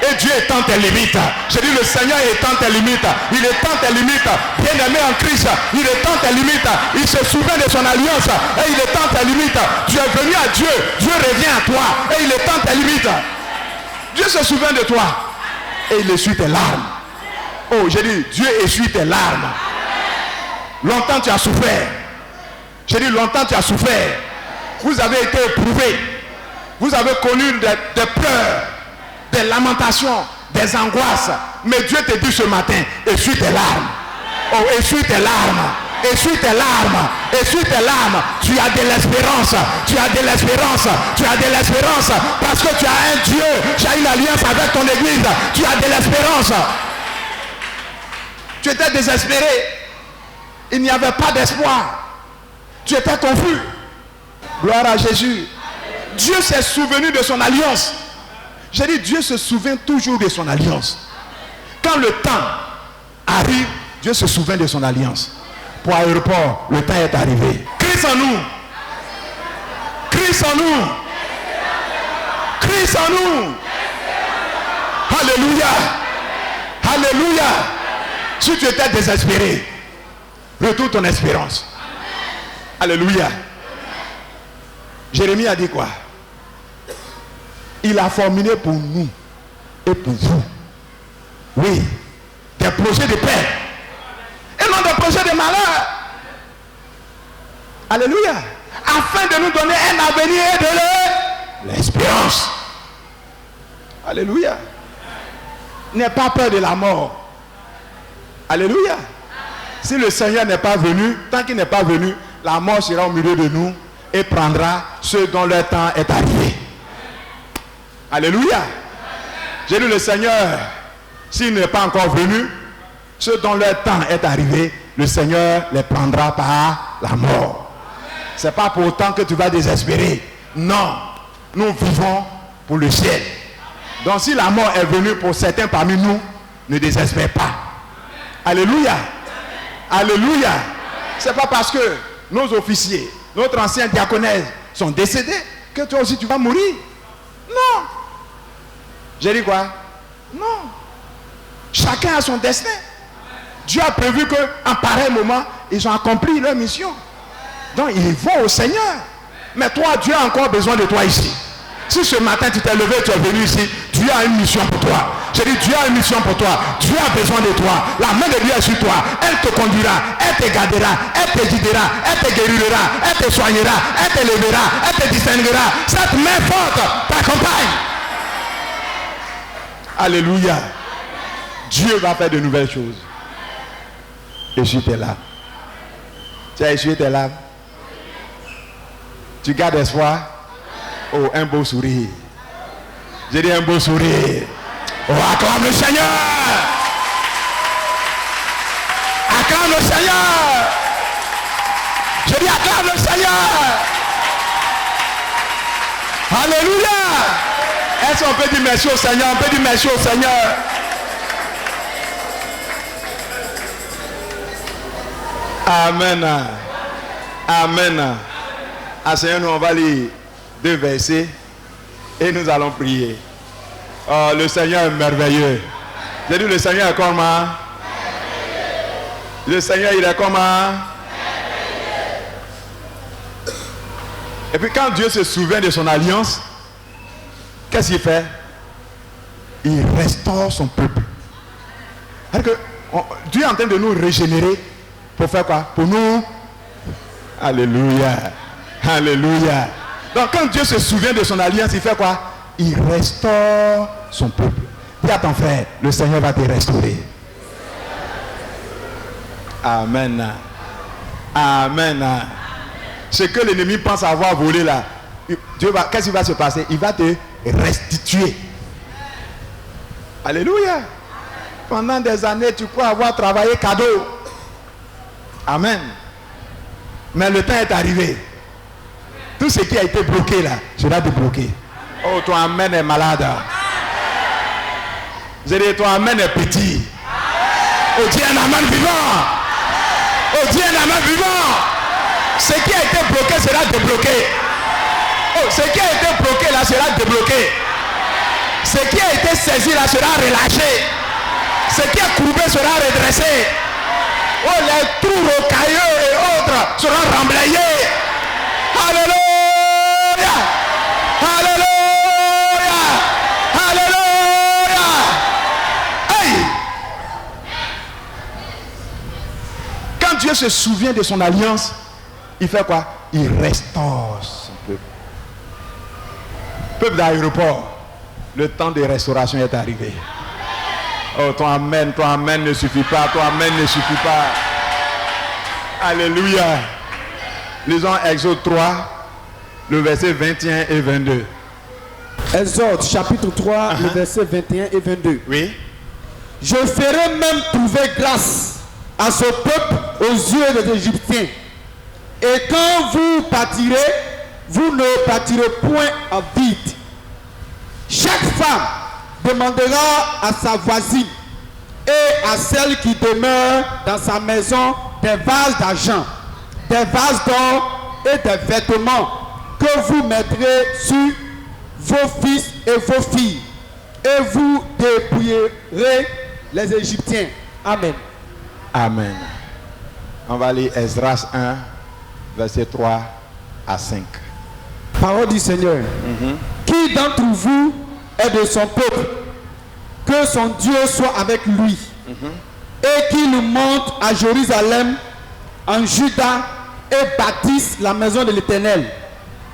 Speaker 9: Et Dieu étend tes limites. Je dis le Seigneur étend tes limites. Il étend tes limites. Bien-aimé en Christ, il étend tes limites. Il se souvient de son alliance et il étend tes limites. Tu es venu à Dieu. Dieu revient à toi et il étend tes limites. Dieu se souvient de toi et il essuie tes larmes. Oh, j'ai dit, Dieu essuie tes larmes. Longtemps tu as souffert. J'ai dit, longtemps tu as souffert. Vous avez été éprouvés. Vous avez connu des pleurs, des lamentations, des angoisses. Mais Dieu te dit ce matin, essuie tes larmes. Oh, essuie tes larmes. Essuie tes larmes. Essuie tes larmes. Tu as de l'espérance. Tu as de l'espérance. Tu as de l'espérance. Parce que tu as un Dieu. Tu as une alliance avec ton église. Tu as de l'espérance. Tu étais désespéré. Il n'y avait pas d'espoir. Tu étais confus. Gloire à Jésus. Dieu s'est souvenu de son alliance. J'ai dit, Dieu se souvient toujours de son alliance. Quand le temps arrive, Dieu se souvient de son alliance. Pour aéroport, le temps est arrivé. Christ en nous. Christ en nous. Christ en nous. Alléluia. Alléluia. Si tu étais désespéré, retourne ton espérance. Alléluia. Jérémie a dit quoi? Il a formulé pour nous et pour vous, oui, des projets de paix et non des projets de malheur. Alléluia. Afin de nous donner un avenir et de l'espérance. Alléluia. N'aie pas peur de la mort. Alléluia. Si le Seigneur n'est pas venu, tant qu'il n'est pas venu, la mort sera au milieu de nous et prendra ceux dont leur temps est arrivé. Alléluia. J'ai dit le Seigneur, s'il n'est pas encore venu, ceux dont leur temps est arrivé, le Seigneur les prendra par la mort. Ce n'est pas pour autant que tu vas désespérer. Non, nous vivons pour le ciel. Donc si la mort est venue pour certains parmi nous, ne désespère pas. Alléluia. Alléluia. Ce n'est pas parce que nos officiers, notre ancien diaconesse sont décédés que toi aussi tu vas mourir. Non. J'ai dit quoi? Non. Chacun a son destin. Dieu a prévu qu'en pareil moment, ils ont accompli leur mission. Donc ils vont au Seigneur. Mais toi, Dieu a encore besoin de toi ici. Si ce matin tu t'es levé, tu es venu ici, Dieu a une mission pour toi. J'ai dit, Dieu a une mission pour toi. Dieu a besoin de toi. La main de Dieu est sur toi. Elle te conduira, elle te gardera, elle te guidera, elle te guérira, elle te soignera, elle te lèvera, elle te distinguera. Cette main forte t'accompagne. Alléluia. Dieu va faire de nouvelles choses. Essuie tes larmes. Tu as essuyé tes larmes. Tu gardes espoir. Oh, un beau sourire. J'ai dit un beau sourire. Oh, acclame le Seigneur. Acclame le Seigneur. Je dis acclame le Seigneur. Alléluia. Est-ce qu'on peut dire merci au Seigneur? On peut dire merci au Seigneur. Amen. Amen. Ah, Seigneur, nous on va lire 2 versets et nous allons prier. Oh, le Seigneur est merveilleux. J'ai dit le Seigneur est comment? Le Seigneur il est comment? Et puis quand Dieu se souvient de son alliance, qu'est-ce qu'il fait? Il restaure son peuple. Dieu est en train de nous régénérer pour faire quoi? Pour nous. Alléluia. Alléluia. Donc quand Dieu se souvient de son alliance, il fait quoi? Il restaure son peuple. Dis à ton frère, le Seigneur va te restaurer. Amen. Amen. Ce que l'ennemi pense avoir volé là, Dieu va, qu'est-ce qui va se passer? Il va te restituer. Alléluia. Pendant des années, tu crois avoir travaillé cadeau. Amen. Mais le temps est arrivé. Tout ce qui a été bloqué là, sera débloqué. Oh, ton amen est malade. J'ai dit, ton amen est petit. Oh, Dieu est un amen vivant. Oh, Dieu est un amen vivant. Ce qui a été bloqué sera débloqué. Oh, ce qui a été bloqué là sera débloqué. Ce qui a été saisi là sera relâché. Ce qui est courbé sera redressé. Oh, les trous rocailleux et autres seront remblayés. Alléluia. Alléluia. Alléluia. Hey. Quand Dieu se souvient de son alliance, il fait quoi? Il restaure son peuple. Peuple d'aéroport, le temps de restauration est arrivé. Oh, ton amen ne suffit pas, ton amen ne suffit pas. Alléluia. Lisons Exode 3, le verset 21 et 22.
Speaker 10: Exode chapitre 3, le verset 21 et 22.
Speaker 9: Oui.
Speaker 10: Je ferai même trouver grâce à ce peuple aux yeux des Égyptiens. Et quand vous partirez, vous ne partirez point en vide. Chaque femme demandera à sa voisine et à celle qui demeure dans sa maison des vases d'argent, des vases d'or et des vêtements que vous mettrez sur vos fils et vos filles, et vous dépouillerez les Égyptiens. Amen.
Speaker 9: Amen. On va lire Esdras 1, verset 3 à 5.
Speaker 10: Parole du Seigneur. Qui d'entre vous est de son peuple? Que son Dieu soit avec lui. Et qu'il monte à Jérusalem, en Juda, et bâtisse la maison de l'Éternel,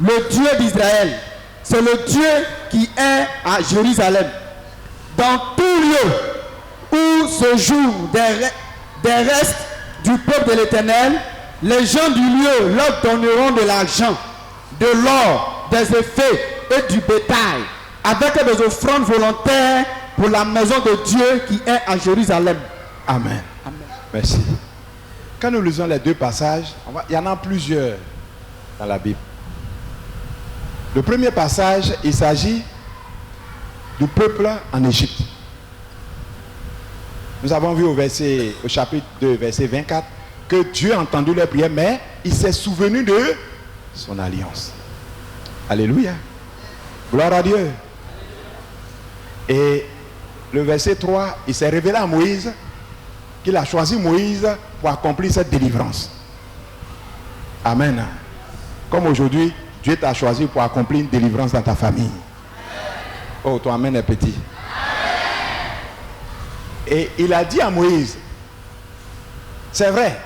Speaker 10: le Dieu d'Israël. C'est le Dieu qui est à Jérusalem. Dans tout lieu où se jouent des restes du peuple de l'Éternel, les gens du lieu leur donneront de l'argent, de l'or, des effets et du bétail, avec des offrandes volontaires pour la maison de Dieu qui est à Jérusalem.
Speaker 9: Amen. Amen. Merci. Quand nous lisons les deux passages, il y en a plusieurs dans la Bible. Le premier passage, il s'agit du peuple en Égypte. Nous avons vu au chapitre 2, verset 24, que Dieu a entendu leur prière, mais il s'est souvenu de son alliance. Alléluia. Gloire à Dieu. Et le verset 3, il s'est révélé à Moïse qu'il a choisi Moïse pour accomplir cette délivrance. Amen. Comme aujourd'hui, Dieu t'a choisi pour accomplir une délivrance dans ta famille. Oh, ton amen est petit. Et il a dit à Moïse, c'est vrai,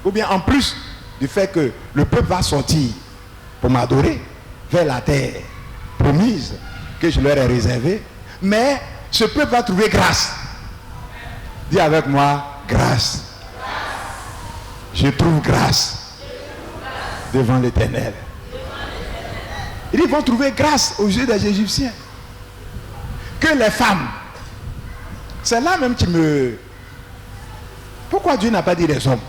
Speaker 9: ou bien en plus du fait que le peuple va sortir pour m'adorer vers la terre promise que je leur ai réservée, mais ce peuple va trouver grâce. Dis avec moi, grâce. Je trouve grâce devant l'Éternel. Ils vont trouver grâce aux yeux des Égyptiens. Que les femmes. C'est là même qui me... Pourquoi Dieu n'a pas dit les hommes?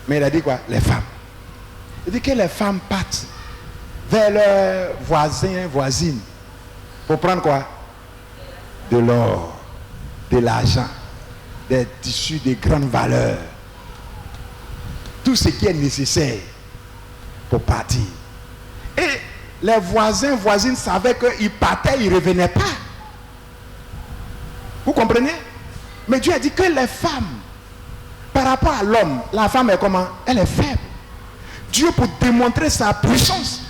Speaker 9: Mais il a dit quoi? Les femmes. Il dit que les femmes partent vers leurs voisins, voisines, pour prendre quoi? De l'or, de l'argent, des tissus de grande valeur. Tout ce qui est nécessaire pour partir. Et les voisins, voisines savaient qu'ils partaient, ils ne revenaient pas. Vous comprenez? Mais Dieu a dit que les femmes, par rapport à l'homme, la femme est comment? Elle est faible. Dieu, pour démontrer sa puissance,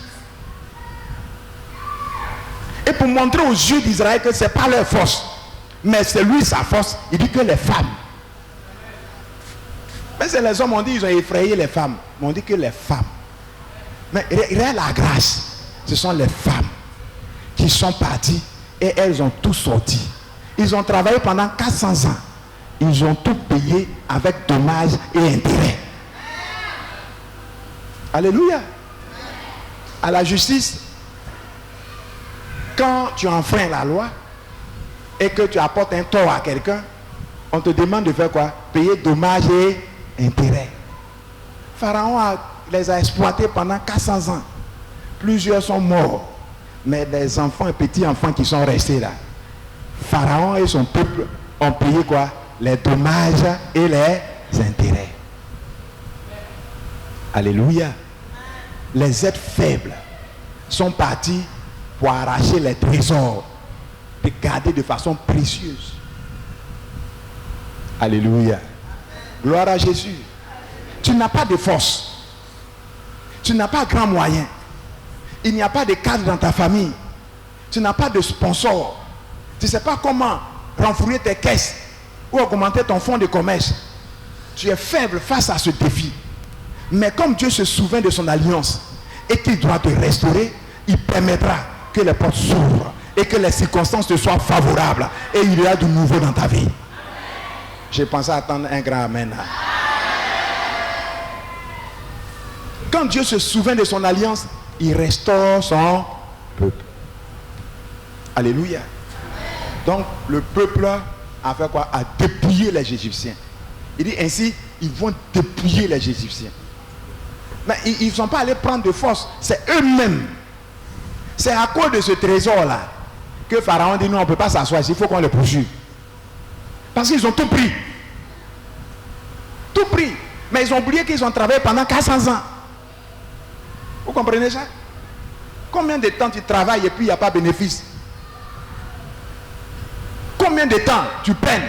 Speaker 9: pour montrer aux yeux d'Israël que ce n'est pas leur force, mais c'est lui sa force. Il dit que les femmes. Mais c'est les hommes, on dit, ils ont effrayé les femmes. Mais on dit que les femmes. Mais réelle la grâce, ce sont les femmes qui sont parties et elles ont tout sorti. Ils ont travaillé pendant 400 ans. Ils ont tout payé avec dommages et intérêts. Alléluia. À la justice, quand tu enfreins la loi et que tu apportes un tort à quelqu'un, on te demande de faire quoi? Payer dommages et intérêts. Pharaon les a exploités pendant 400 ans. Plusieurs sont morts. Mais les enfants et petits-enfants qui sont restés là, Pharaon et son peuple ont payé quoi? Les dommages et les intérêts. Alléluia. Les êtres faibles sont partis pour arracher les trésors et garder de façon précieuse. Alléluia. Gloire à Jésus. Tu n'as pas de force. Tu n'as pas grand moyen. Il n'y a pas de cadre dans ta famille. Tu n'as pas de sponsor. Tu ne sais pas comment renflouer tes caisses ou augmenter ton fonds de commerce. Tu es faible face à ce défi. Mais comme Dieu se souvient de son alliance et qu'il doit te restaurer, il permettra que les portes s'ouvrent et que les circonstances te soient favorables et il y a du nouveau dans ta vie. J'ai pensé attendre un grand amen. Quand Dieu se souvient de son alliance, il restaure son peuple. Alléluia. Donc le peuple a fait quoi? A dépouillé les Égyptiens. Il dit ainsi, ils vont dépouiller les Égyptiens. Mais ils ne sont pas allés prendre de force. C'est eux-mêmes. C'est à cause de ce trésor-là que Pharaon dit non, on ne peut pas s'asseoir ici, il faut qu'on les poursuive. Parce qu'ils ont tout pris. Tout pris. Mais ils ont oublié qu'ils ont travaillé pendant 400 ans. Vous comprenez ça? Combien de temps tu travailles et puis il n'y a pas de bénéfice? Combien de temps tu peines?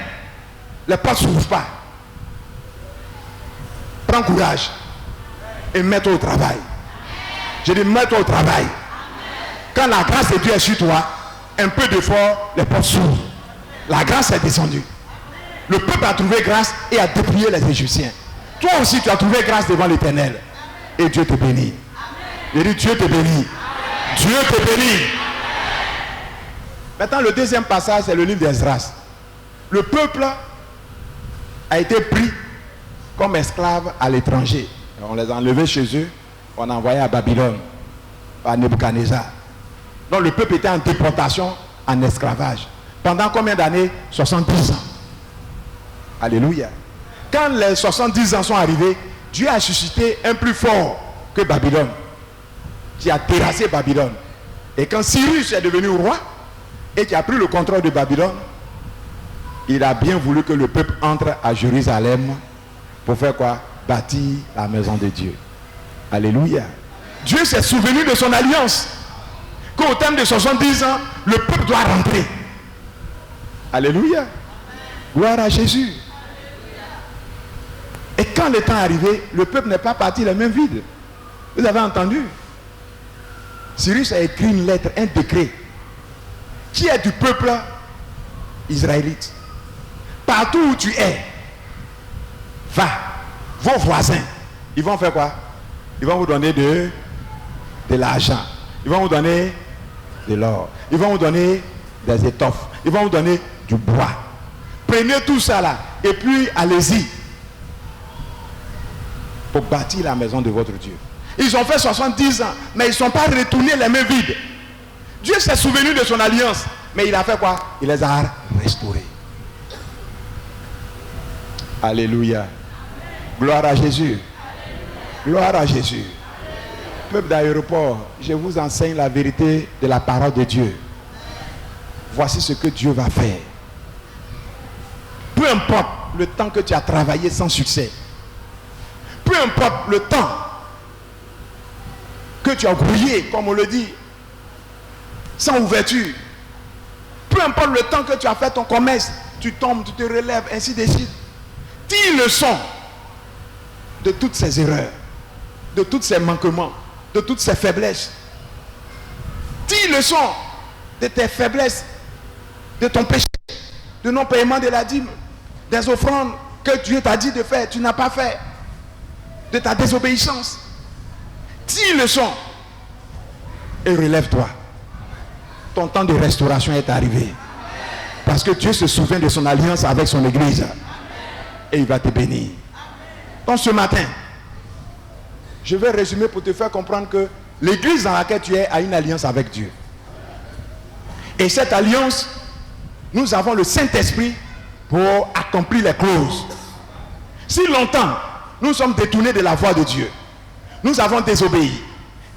Speaker 9: Les portes ne s'ouvrent pas. Prends courage et mets-toi au travail. Je dis mets-toi au travail. Quand la grâce de Dieu est sur toi, un peu d'effort, les portes s'ouvrent. La grâce est descendue. Le peuple a trouvé grâce et a dépouillé les Égyptiens. Toi aussi tu as trouvé grâce devant l'Éternel. Et Dieu te bénit. Je dis Dieu te bénit. Dieu te bénit. Maintenant le deuxième passage c'est le livre d'Esdras. Le peuple a été pris comme esclaves à l'étranger. On les a enlevés chez eux. On a envoyé à Babylone par Nebuchadnezzar. Donc le peuple était en déportation, en esclavage. Pendant combien d'années? 70 ans. Alléluia. Quand les 70 ans sont arrivés, Dieu a suscité un plus fort que Babylone, qui a terrassé Babylone. Et quand Cyrus est devenu roi et qui a pris le contrôle de Babylone, il a bien voulu que le peuple entre à Jérusalem pour faire quoi? Bâtir la maison de Dieu. Alléluia. Dieu s'est souvenu de son alliance, qu'au terme de 70 ans, le peuple doit rentrer. Alléluia. Gloire à Jésus. Et quand le temps est arrivé, le peuple n'est pas parti les mains vides. Vous avez entendu? Cyrus a écrit une lettre, un décret, qui est du peuple israélite. Partout où tu es, va. Vos voisins, ils vont faire quoi? Ils vont vous donner de l'argent. Ils vont vous donner de l'or. Ils vont vous donner des étoffes. Ils vont vous donner du bois. Prenez tout ça là et puis allez-y pour bâtir la maison de votre Dieu. Ils ont fait 70 ans, mais ils ne sont pas retournés les mains vides. Dieu s'est souvenu de son alliance, mais il a fait quoi? Il les a restaurés. Alléluia. Gloire à Jésus. Gloire à Jésus. Peuple d'aéroport, je vous enseigne la vérité de la parole de Dieu. Voici ce que Dieu va faire. Peu importe le temps que tu as travaillé sans succès, peu importe le temps que tu as grouillé, comme on le dit, sans ouverture, peu importe le temps que tu as fait ton commerce, tu tombes, tu te relèves, ainsi de suite. Tire leçon de toutes ces erreurs, de tous ces manquements, de toutes ces faiblesses. Tire leçon de tes faiblesses, de ton péché, de non-paiement de la dîme, des offrandes que Dieu t'a dit de faire, tu n'as pas fait, de ta désobéissance. Tire le son et relève-toi. Ton temps de restauration est arrivé. Parce que Dieu se souvient de son alliance avec son église. Et il va te bénir. Donc ce matin, je vais résumer pour te faire comprendre que l'église dans laquelle tu es a une alliance avec Dieu. Et cette alliance, nous avons le Saint-Esprit pour accomplir les clauses. Si longtemps, nous sommes détournés de la voie de Dieu, nous avons désobéi,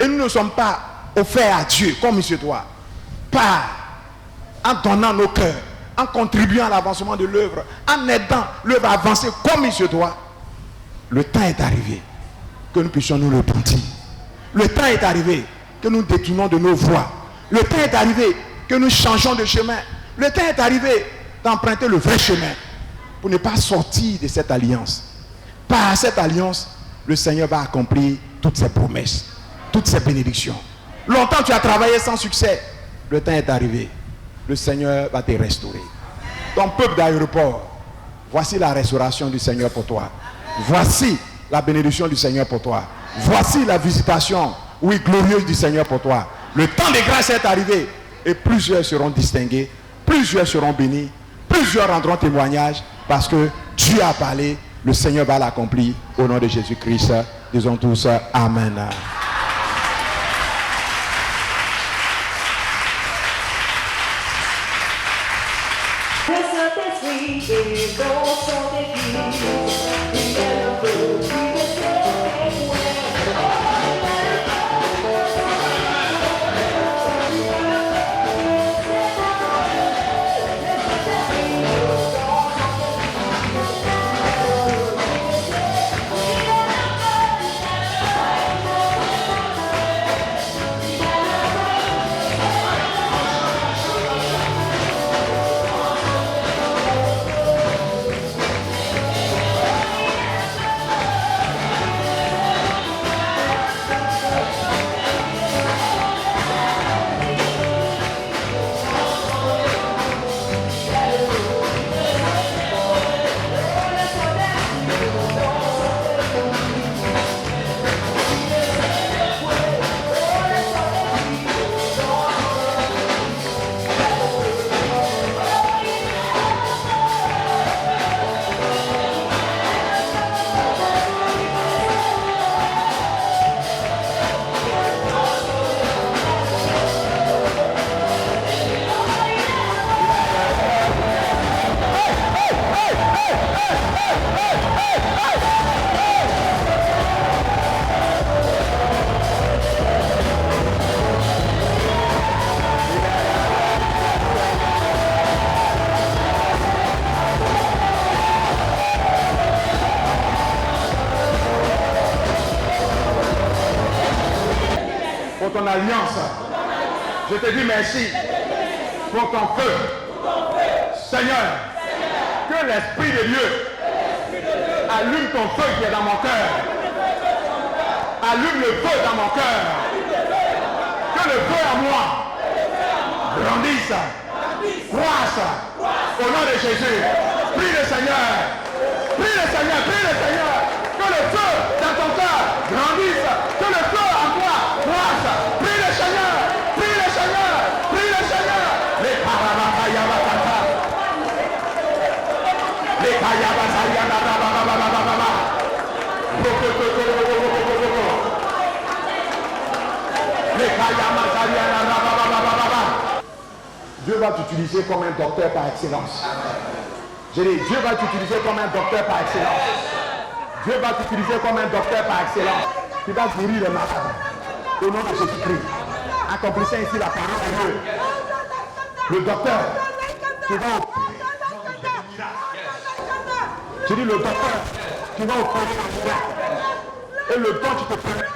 Speaker 9: et nous ne sommes pas offerts à Dieu comme monsieur toi, pas en donnant nos cœurs, en contribuant à l'avancement de l'œuvre, en aidant l'œuvre à avancer comme monsieur toi, le temps est arrivé que nous puissions nous repentir. Le temps est arrivé que nous détournons de nos voies. Le temps est arrivé que nous changeons de chemin. Le temps est arrivé d'emprunter le vrai chemin pour ne pas sortir de cette alliance. Par cette alliance, le Seigneur va accomplir toutes ses promesses, toutes ses bénédictions. Longtemps tu as travaillé sans succès. Le temps est arrivé. Le Seigneur va te restaurer. Ton peuple d'aéroport, voici la restauration du Seigneur pour toi. Voici la bénédiction du Seigneur pour toi. Voici la visitation, oui, glorieuse du Seigneur pour toi. Le temps de grâce est arrivé et plusieurs seront distingués, plusieurs seront bénis, plusieurs rendront témoignage parce que Dieu a parlé, le Seigneur va l'accomplir au nom de Jésus-Christ. Disons tous Amen. Ton alliance, je te dis merci pour ton feu. Seigneur, que l'Esprit de Dieu allume ton feu qui est dans mon cœur. Allume le feu dans mon cœur. Que le feu à moi grandisse, croisse au nom de Jésus. Prie le Seigneur, prie le Seigneur, prie le Seigneur. Que le feu dans ton cœur grandisse, que le feu en toi croisse. Prie le Seigneur, prie le Seigneur, prie le Seigneur. Les parabakayabakata, les kayabasayababababababa, les kayamasayabababababa. Dieu va t'utiliser comme un docteur par excellence. J'ai dit, Dieu va t'utiliser comme un docteur par excellence. Dieu va t'utiliser comme un docteur par excellence. Tu vas guérir les malades. Au nom de Jésus-Christ. Accomplissez ici la parole de Dieu. Le docteur qui va tu dis le docteur qui va opérer un miracle. Et le don qui te permet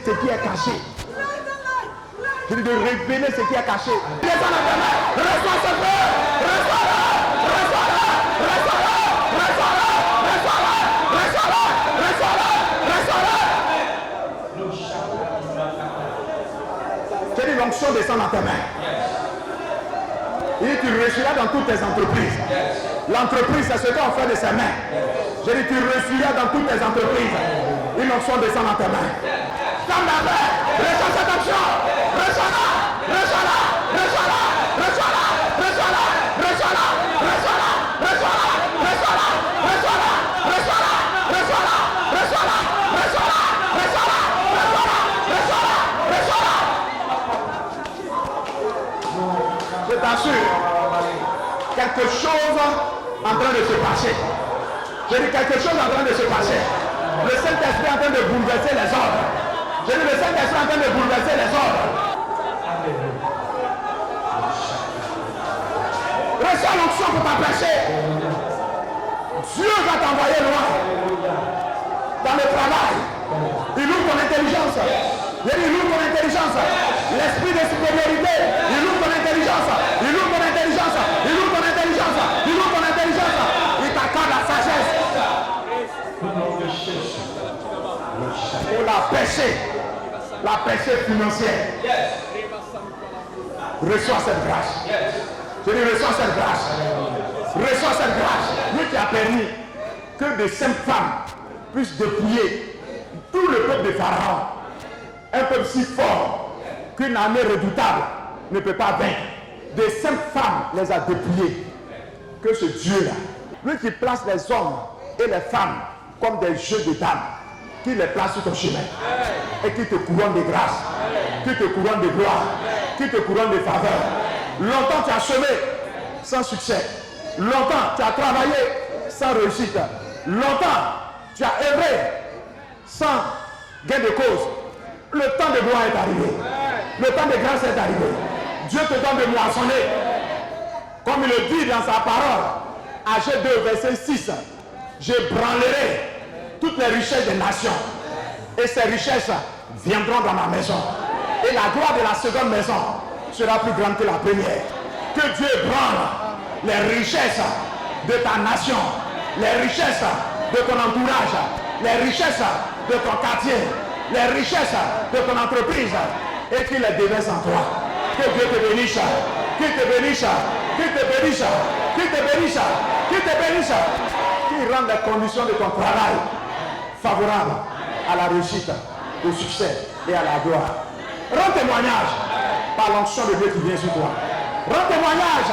Speaker 9: ce qui est caché. Je dis de révéler ce qui est caché. Reçois ce feu. Reçois-le. Reçois-le. Reçois-le. Reçois-le. Reçois-le. Reçois-le. Reçois-le. Reçois-le. C'est l'onction
Speaker 11: descend dans tes mains. Et tu réussiras dans toutes tes entreprises. L'entreprise, c'est ce qu'on fait de ses mains. J'ai dit, tu réussiras dans toutes tes entreprises. Une onction descend dans tes mains. Stand up, reçois cette onction. Reçois-la, reçois-la, reçois-la, reçois-la, reçois-la, reçois-la, reçois-la, reçois-la, reçois-la, reçois-la, reçois-la, reçois-la, reçois-la, reçois-la, reçois-la, reçois-la, reçois-la, reçois-la. Je t'assure, quelque chose en train de se passer. J'ai dit quelque chose en train de se passer. Le Saint-Esprit est en train de bouleverser les ordres. J'ai dit le Saint-Esprit est en train de bouleverser les ordres. Reçois l'onction pour t'empêcher. Dieu va t'envoyer loin. Dans le travail. Il ouvre ton intelligence. Il ouvre ton intelligence. L'esprit de supériorité. Il ouvre ton intelligence. Il ouvre ton intelligence. Il ouvre ton intelligence. Il ouvre ton intelligence. Il t'accorde la sagesse. Pour la péché financière. Reçois cette grâce. Je dis reçois cette grâce. Reçois cette grâce. Lui qui a permis que de simples femmes puissent dépouiller tout le peuple de Pharaon. Un peuple si fort qu'une armée redoutable ne peut pas vaincre. Des simples femmes les a dépouillées. Que ce Dieu-là, lui qui place les hommes et les femmes comme des jeux de dames, qui les place sur ton chemin et qui te couronne de grâce, qui te couronne de gloire, qui te couronne de faveur. Longtemps tu as semé sans succès. Longtemps tu as travaillé sans réussite. Longtemps tu as œuvré sans gain de cause. Le temps de gloire est arrivé. Le temps de grâce est arrivé. Dieu te donne de moissonner. Comme il le dit dans sa parole, Agé 2, verset 6. Je branlerai toutes les richesses des nations. Et ces richesses viendront dans ma maison. Et la gloire de la seconde maison sera plus grande que la première. Que Dieu branle les richesses de ta nation, les richesses de ton entourage, les richesses de ton quartier, les richesses de ton entreprise, et qu'il les déverse en toi. Que Dieu te bénisse, qu'il te bénisse, qu'il te bénisse, qu'il te bénisse, qu'il te bénisse, qu'il rende les conditions de ton travail favorables à la réussite, au succès et à la gloire. Rends témoignage par l'onction de Dieu qui vient sur toi. Rends témoignage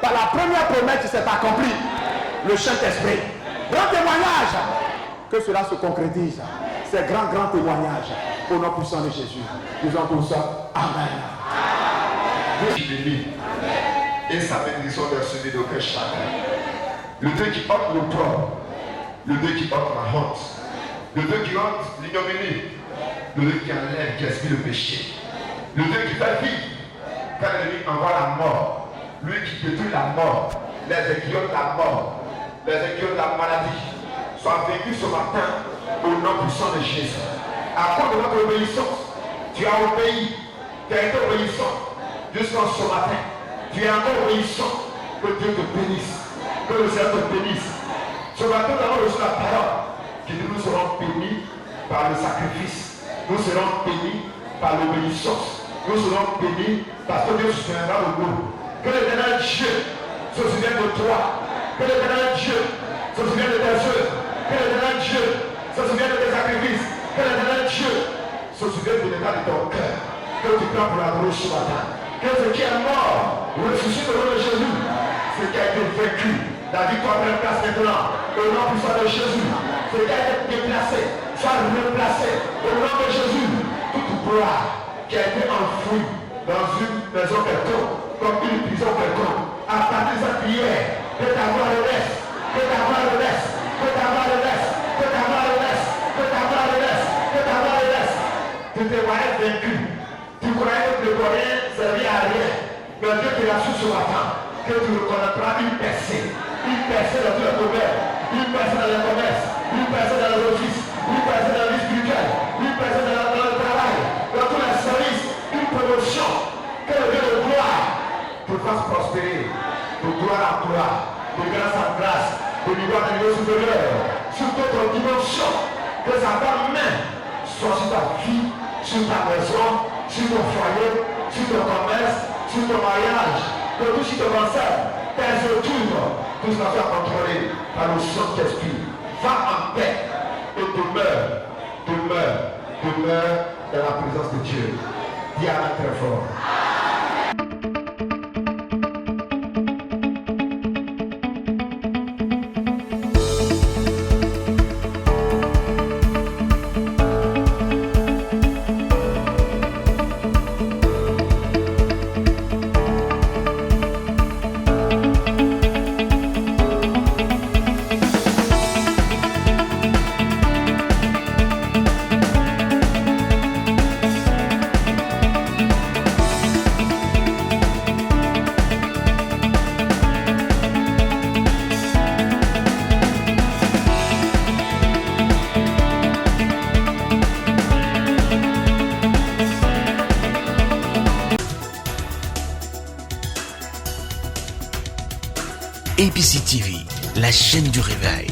Speaker 11: par la première promesse qui s'est accomplie, le Saint-Esprit. Rends témoignage que cela se concrétise. Ces grands témoignages au nom puissant de Jésus. Disons pour ça, Amen.
Speaker 8: Dieu est béni. Et sa bénédiction est celui de cœur chacun. Le Dieu qui ôte le propre, le Dieu qui ôte la honte, le Dieu qui ôte l'ignominie, le Dieu qui enlève, qui expie le péché, le Dieu qui fait vie quand l'ennemi envoie la mort, lui qui détruit la mort, les aiguillons de la mort, les aiguillons de la maladie, soit vécu ce matin au nom puissant de Jésus. À cause de notre obéissance, tu as obéi, tu as été obéissant jusqu'à ce matin. Tu es encore obéissant. Que Dieu te bénisse, que le Seigneur te bénisse. Ce matin, nous avons reçu la parole qui dit nous serons bénis par le sacrifice, nous serons bénis par l'obéissance, nous serons bénis parce que Dieu se souviendra de nous. Que l'Éternel Dieu se souvienne de toi, que l'Éternel Dieu se souvienne de tes œuvres, que l'Éternel Dieu se souvienne de tes sacrifices, que l'Éternel Dieu se souvienne de l'état de ton cœur, que tu prends pour l'adorer ce matin. Que ce qui est mort ressuscite au nom de Jésus, ce qui a été vécu, la victoire prend place maintenant, au nom puissant de Jésus, ce qui a été déplacé, soit replacé, au nom de Jésus, toute gloire qui a été enfouie dans une maison quelconque, comme une prison quelconque, à partir de cette prière, que ta voix le laisse, que ta voix le laisse, que ta voix le laisse, que ta voix le laisse, que ta voix le laisse, que ta voix le laisse, que tes voix être vaincu. Tu croyais que le rien servir à rien, mais Dieu te l'a su ce matin, que tu reconnaîtras une percée dans tous les domaines, une percée dans les commerces, une percée dans les offices, une percée dans la vie spirituelle, une percée dans le travail, dans tous les services, une promotion, que le Dieu de gloire te fasse prospérer, de gloire en gloire, de grâce en grâce, de niveau à niveau supérieur, sur d'autres dimensions, que sa bonne main soit sur ta vie, sur ta maison, sur ton foyer,
Speaker 11: sur ton commerce, sur ton mariage, que tout ce qui te concerne, tes études, tout cela soit contrôlé par le Saint-Esprit. Va en paix et demeure dans la présence de Dieu. Dis Amen très fort.
Speaker 1: APC TV, la chaîne du réveil.